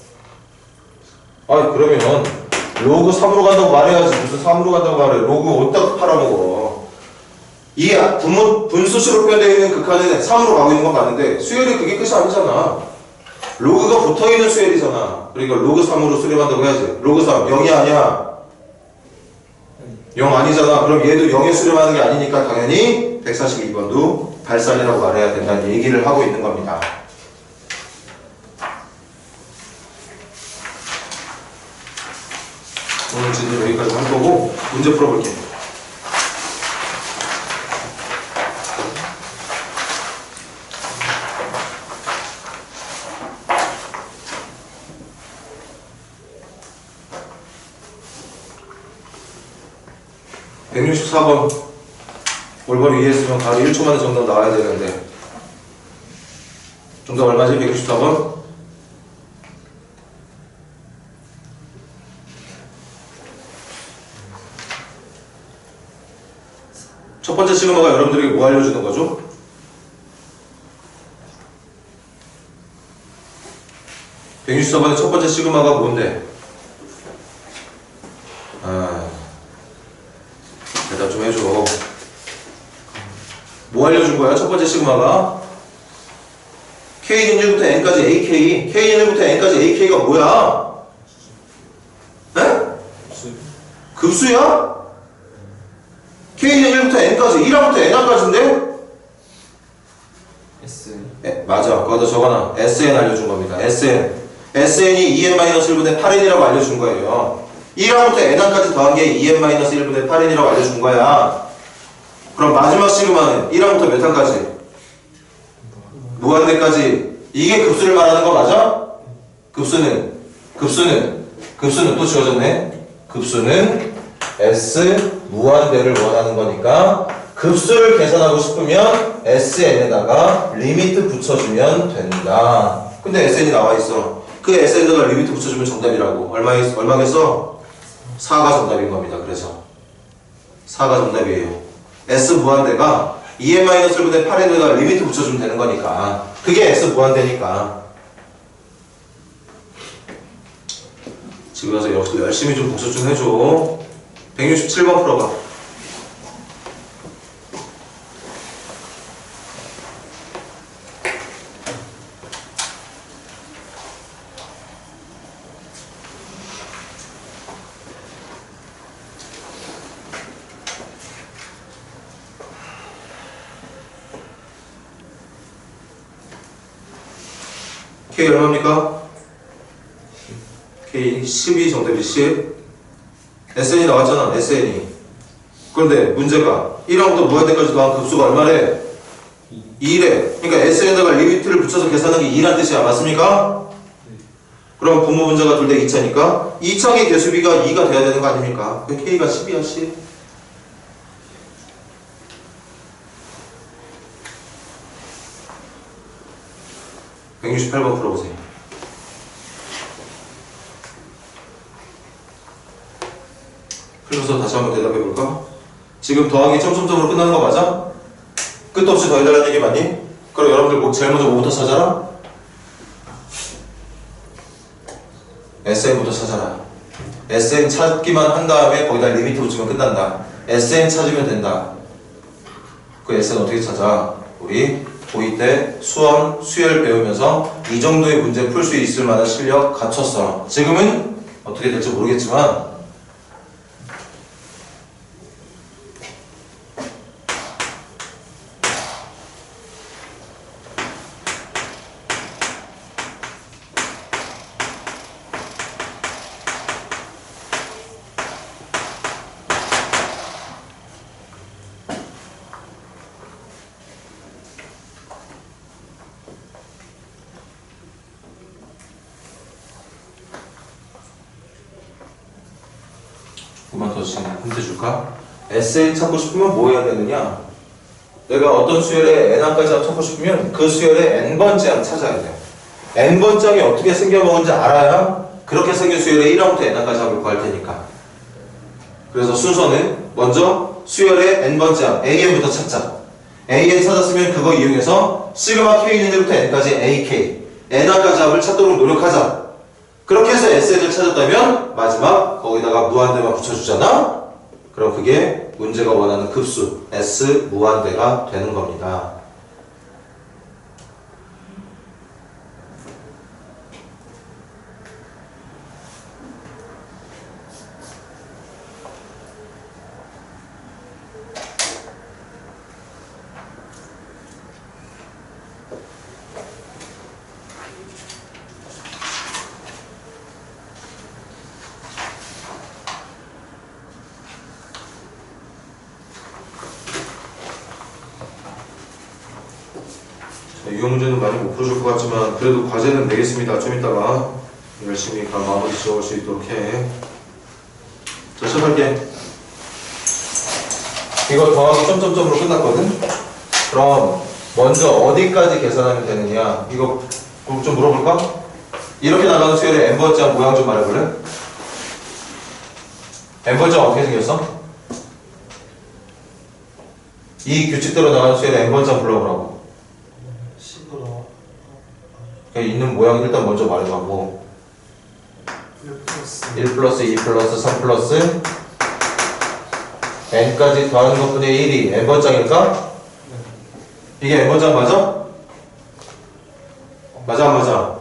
아니 그러면 로그 3으로 간다고 말해야지. 무슨 3으로 간다고 말해. 로그 어디다 팔아먹어. 이 분수식으로 표현되어 있는 극한은 3으로 가고 있는 건 맞는데 수열이 그게 끝이 아니잖아. 로그가 붙어있는 수열이잖아. 그러니까 로그 3으로 수렴한다고 해야지. 로그 3 0이 아니야. 0 아니잖아. 그럼 얘도 0에 수렴하는 게 아니니까 당연히 142번도 발산이라고 말해야 된다는 얘기를 하고 있는 겁니다. 오늘 진도 여기까지 할 거고 문제 풀어볼게. (164번) 올바로 이해했으면 바로 1초 만에 정답 나와야 되는데 정답 얼마지? 164번? 첫 번째 시그마가 여러분들에게 뭐 알려주는 거죠? (164번의) 첫 번째 시그마가 뭔데? 대답 좀 해줘. 뭐 알려준 거야? 첫 번째 시그마가 K는 1부터 N까지 AK. K는 1부터 N까지 AK가 뭐야? 에? 급수야? K는 1부터 N까지 1항부터 N항까지인데? S. 맞아. 거기다 적어놔. SN 알려준 겁니다. SN. SN이 2n-1분의 8n이라고 알려준 거예요. 1항부터 n항까지 더한 게 2n-1분의 8n이라고 알려준 거야. 그럼 마지막 시그마는 1항부터 몇 항까지? 무한대까지. 이게 급수를 말하는 거 맞아? 급수는 또 지워졌네. 급수는 S 무한대를 원하는 거니까 급수를 계산하고 싶으면 SN에다가 리미트 붙여주면 된다. 근데 SN이 나와 있어. 그 SN에다가 리미트 붙여주면 정답이라고. 얼마겠어? 4가 정답인 겁니다. 그래서 4가 정답이에요. S 무한대가 2n-1분의 8n에다가 리미트 붙여주면 되는 거니까. 그게 S 무한대니까. 집에 가서 열심히 좀 복습 좀 해줘. 167번 풀어봐. K 얼마입니까? K 10이 정답이 10. SN이 나왔잖아. SN이. 그런데 문제가 1항부터 무한대까지 더한 급수가 얼마래? 2래. 그러니까 SN에다가 리미트를 붙여서 계산한 게 2란 뜻이야. 맞습니까? 그럼 분모 분자가 둘 다 2차니까 2차의 개수비가 2가 돼야 되는 거 아닙니까? 그 K가 10이야. 10. (168번) 풀어보세요. 풀어서 다시 한번 대답해볼까? 지금 더하기 점점점으로 끝나는 거 맞아? 끝도 없이 더해달라는 얘기 맞니? 그럼 여러분들 제일 먼저 뭐부터 찾아라? SN부터 찾아라. SN 찾기만 한 다음에 거기다 리미트 붙이면 끝난다. SN 찾으면 된다. 그 SN 어떻게 찾아? 우리 고2 때 수원, 수열 배우면서 이 정도의 문제 풀 수 있을 만한 실력 갖췄어. 지금은 어떻게 될지 모르겠지만 그만 더 힌트 줄까? SN 찾고 싶으면 뭐 해야 되느냐? 내가 어떤 수열의 n항까지 찾고 싶으면 그 수열의 n번째 항 찾아야 돼. n번째 항이 어떻게 생겨먹은지 알아야 그렇게 생긴 수열의 1항부터 n항까지 합을 구할 테니까. 그래서 순서는 먼저 수열의 n번째 항 an부터 찾자. an 찾았으면 그거 이용해서 시그마 k는 1부터 n까지 ak n항까지 합을 찾도록 노력하자. 그렇게 해서 SN을 찾았다면 마지막 거기다가 무한대만 붙여주잖아? 그럼 그게 문제가 원하는 급수 S 무한대가 되는 겁니다. 유형 문제는 많이 못 풀어줄 것 같지만 그래도 과제는 내겠습니다. 좀 이따가 열심히 마무리 지어올 수 있도록 해. 자, 시작할게. 이거 더하기 점점점으로 끝났거든? 그럼 먼저 어디까지 계산하면 되느냐? 이거 좀 물어볼까? 이렇게 나가는 수열의 n번째 항 모양 좀 말해볼래? n번째 항 어떻게 생겼어? 이 규칙대로 나가는 수열의 n번째 항 불러보라고. 있는 모양 일단 먼저 말해봐. 뭐 1 플러스 2 플러스 3 플러스 n까지 더하는 것분의 1이 n번장일까? 이게 n번장 맞아? 맞아 안 맞아?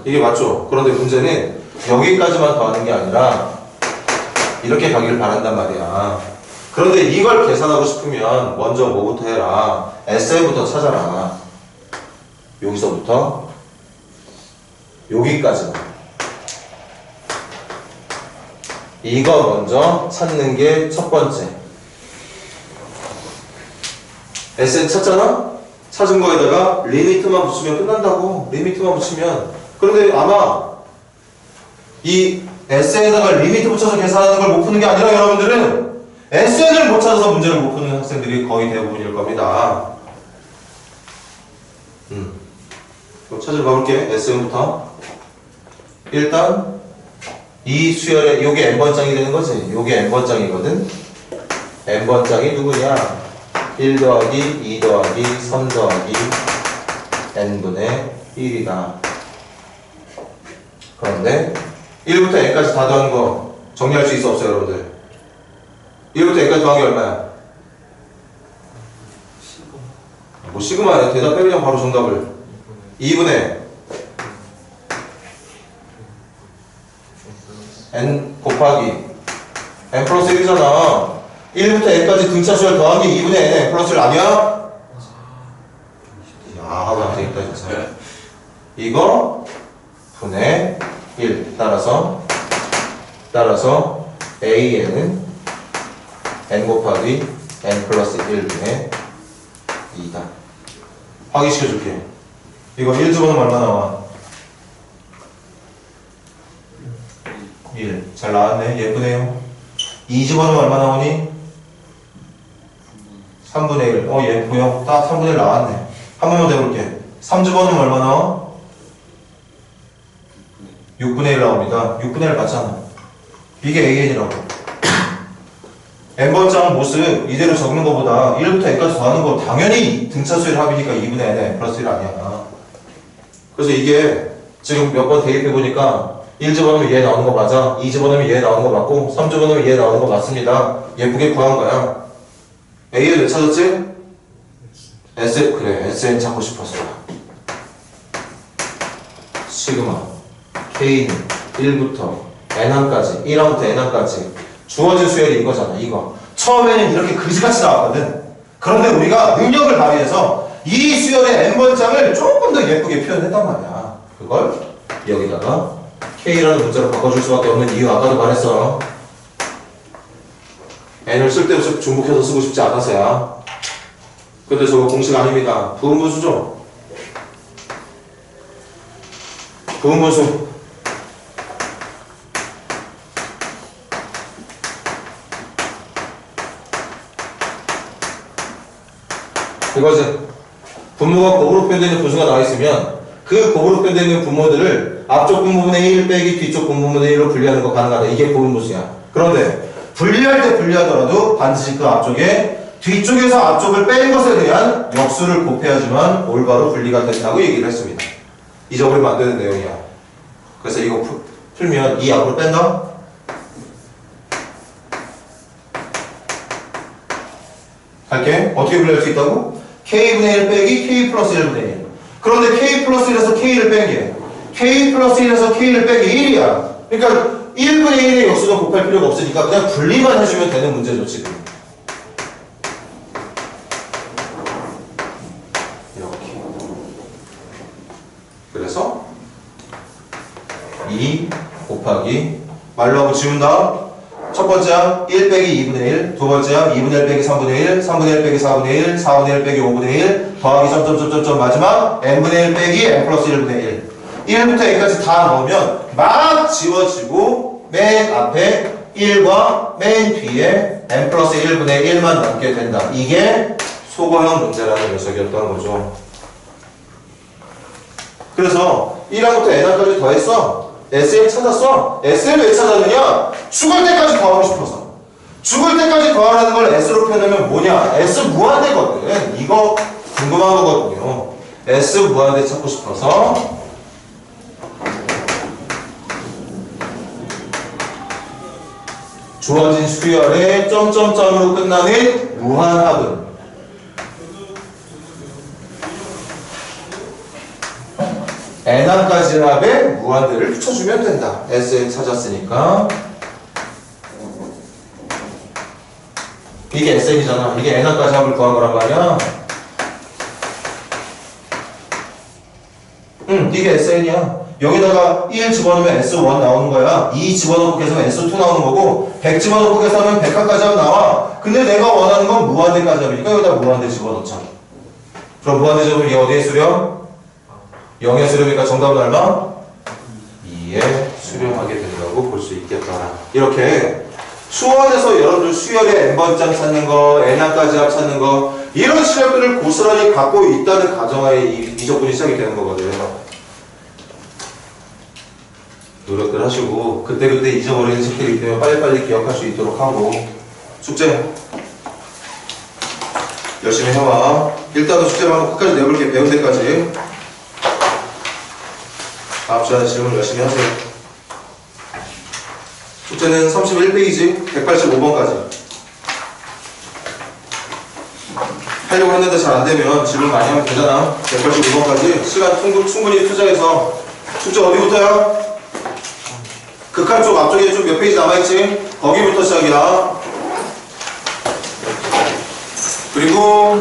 이게 맞죠? 그런데 문제는 여기까지만 더하는 게 아니라 이렇게 가기를 바란단 말이야. 그런데 이걸 계산하고 싶으면 먼저 뭐부터 해라? SN부터 찾아라. 여기서부터 여기까지만. 이거 먼저 찾는 게 첫 번째. SN 찾잖아? 찾은 거에다가 리미트만 붙이면 끝난다고. 리미트만 붙이면. 그런데 아마 이 SN에다가 리미트 붙여서 계산하는 걸 못 푸는 게 아니라 여러분들은 SN을 못 찾아서 문제를 못 푸는 학생들이 거의 대부분일 겁니다. 그럼 찾으러 가볼게. SN부터. 일단 이 수열의 요게 n번장이 되는 거지. 요게 n번장이거든. n번장이 누구냐? 1 더하기 2 더하기 3 더하기 n분의 1이다. 그런데 1부터 n까지 다 더한 거 정리할 수 있어 없어요 여러분들? 1부터 n까지 더한 게 얼마야? 뭐 시그마야. 대답해 그냥 바로 정답을. 2분의 n 곱하기 n 플러스 1이잖아. 1부터 n까지 등차 수열 더하기 2분의 n 플러스 1 아니야? 야, 왜 안 되겠다 진짜. 이거 분의 1 따라서 AN은 n 곱하기 n 플러스 1분의 2다. 확인시켜줄게. 이거 1 집어넣으면 얼마 나와? 1. 잘 나왔네. 예쁘네요. 2 집어넣으면 얼마 나오니? 3분의 1. 예쁘요. 딱 3분의 1 나왔네. 한 번만 더 해볼게. 3 집어넣으면 얼마 나와? 6분의 1 나옵니다. 6분의 1 맞잖아. 이게 AN이라고. n번장 모습 이대로 적는 것보다 1부터 n까지 더하는 거 당연히 등차수열 합이니까 2분의 n 플러스 1 아니야. 그래서 이게 지금 몇 번 대입해보니까 1 집어넣으면 얘 나오는 거 맞아. 2 집어넣으면 얘 나오는 거 맞고 3 집어넣으면 얘 나오는 거 맞습니다. 예쁘게 구한 거야. A를 왜 찾았지? 그래 SN 찾고 싶었어. 시그마 K는 1부터 N항까지 1항부터 N항까지 주어진 수열이 이거잖아. 이거 처음에는 이렇게 그지같이 나왔거든. 그런데 우리가 능력을 발휘해서 이 수열의 N번장을 조금 더 예쁘게 표현했단 말이야. 그걸 여기다가 K라는 문자로 바꿔줄 수밖에 없는 이유 아까도 말했어. N을 쓸데없이 중복해서 쓰고 싶지 않아서야. 근데 저거 공식 아닙니다. 부분분수죠? 부분분수 이거지. 분모가 곱으로 표현되는 분수가 나와 있으면 그 곱으로 표현되는 분모들을 앞쪽 분모분의 1 빼기 뒤쪽 분모분의 1로 분리하는 거 가능하다. 이게 고분분수야. 그런데 분리할 때 분리하더라도 반드시 그 앞쪽에 뒤쪽에서 앞쪽을 뺀 것에 대한 역수를 곱해야지만 올바로 분리가 된다고 얘기를 했습니다. 잊어버리면 안 되는 내용이야. 그래서 이거 풀면 이 앞으로 뺀다? 할게. 어떻게 분리할 수 있다고? K분의 1 빼기 K 플러스 1분의 1. 그런데 K 플러스 1에서 K를 뺀 게 K 플러스 1에서 K를 빼기 1이야. 그러니까 1분의 1의 역수는 곱할 필요가 없으니까 그냥 분리만 해주면 되는 문제죠, 지금. 이렇게. 그래서 2 곱하기 말로 하고 지운다. 첫 번째 항 1 빼기 2분의 1, 두 번째 항 2분의 1 빼기 3분의 1, 3분의 1 빼기 4분의 1, 4분의 1 빼기 5분의 1, 더하기 점점점점점 마지막 n분의 1 빼기 n 플러스 1분의 1. 1부터 A까지 다 넣으면 막 지워지고 맨 앞에 1과 맨 뒤에 n 플러스 1분의 1만 남게 된다. 이게 소거형 문제라는 녀석이었던 거죠. 그래서 1항부터 n항까지 더했어. SL 찾았어. SL을 왜 찾았느냐? 죽을 때까지 더하고 싶어서. 죽을 때까지 더하라는 걸 S로 표현하면 뭐냐? S 무한대거든. 이거 궁금한 거거든요. S 무한대 찾고 싶어서 주어진 수열의 점점점으로 끝나는 무한합은 n항까지 합의 무한대를 붙여주면 된다. Sn 찾았으니까 이게 Sn이잖아. 이게 n항까지 합을 구한 거란 말이야. 이게 Sn이야. 여기다가 1 집어넣으면 S1 나오는 거야. 2 집어넣고 계산하면 S2 나오는 거고 100 집어넣고 계산하면 100까지 하면 나와. 근데 내가 원하는 건 무한대까지 합이니까 여기다 무한대 집어넣자. 그럼 무한대 집으면 이게 어디에 수렴? 0에 수렴이니까 정답은 얼마? 2에 수렴하게 된다고 볼 수 있겠다. 이렇게 수원에서 여러분들 수열의 n번장 찾는 거, n항까지 합 찾는 거 이런 실력들을 고스란히 갖고 있다는 가정하에 이 조건이 시작이 되는 거거든. 노력들 하시고 그때그때 잊어버리는 책들이기 때문에 빨리빨리 기억할 수 있도록 하고 숙제 열심히 해와. 일단은 숙제를 한번 끝까지 내볼게. 배운 데까지. 다음 시간에 질문 열심히 하세요. 숙제는 31페이지 185번까지 하려고 했는데 잘 안되면 질문 많이 하면 되잖아. 185번까지 시간 충분히 투자해서 숙제 어디부터야? 극한 쪽 앞쪽에 좀 몇 페이지 남아있지? 거기부터 시작이야. 그리고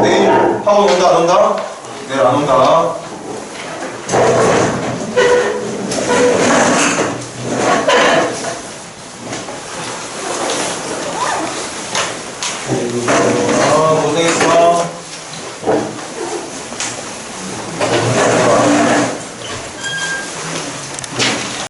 내일 학원 온다 안 온다? 내일 안 온다.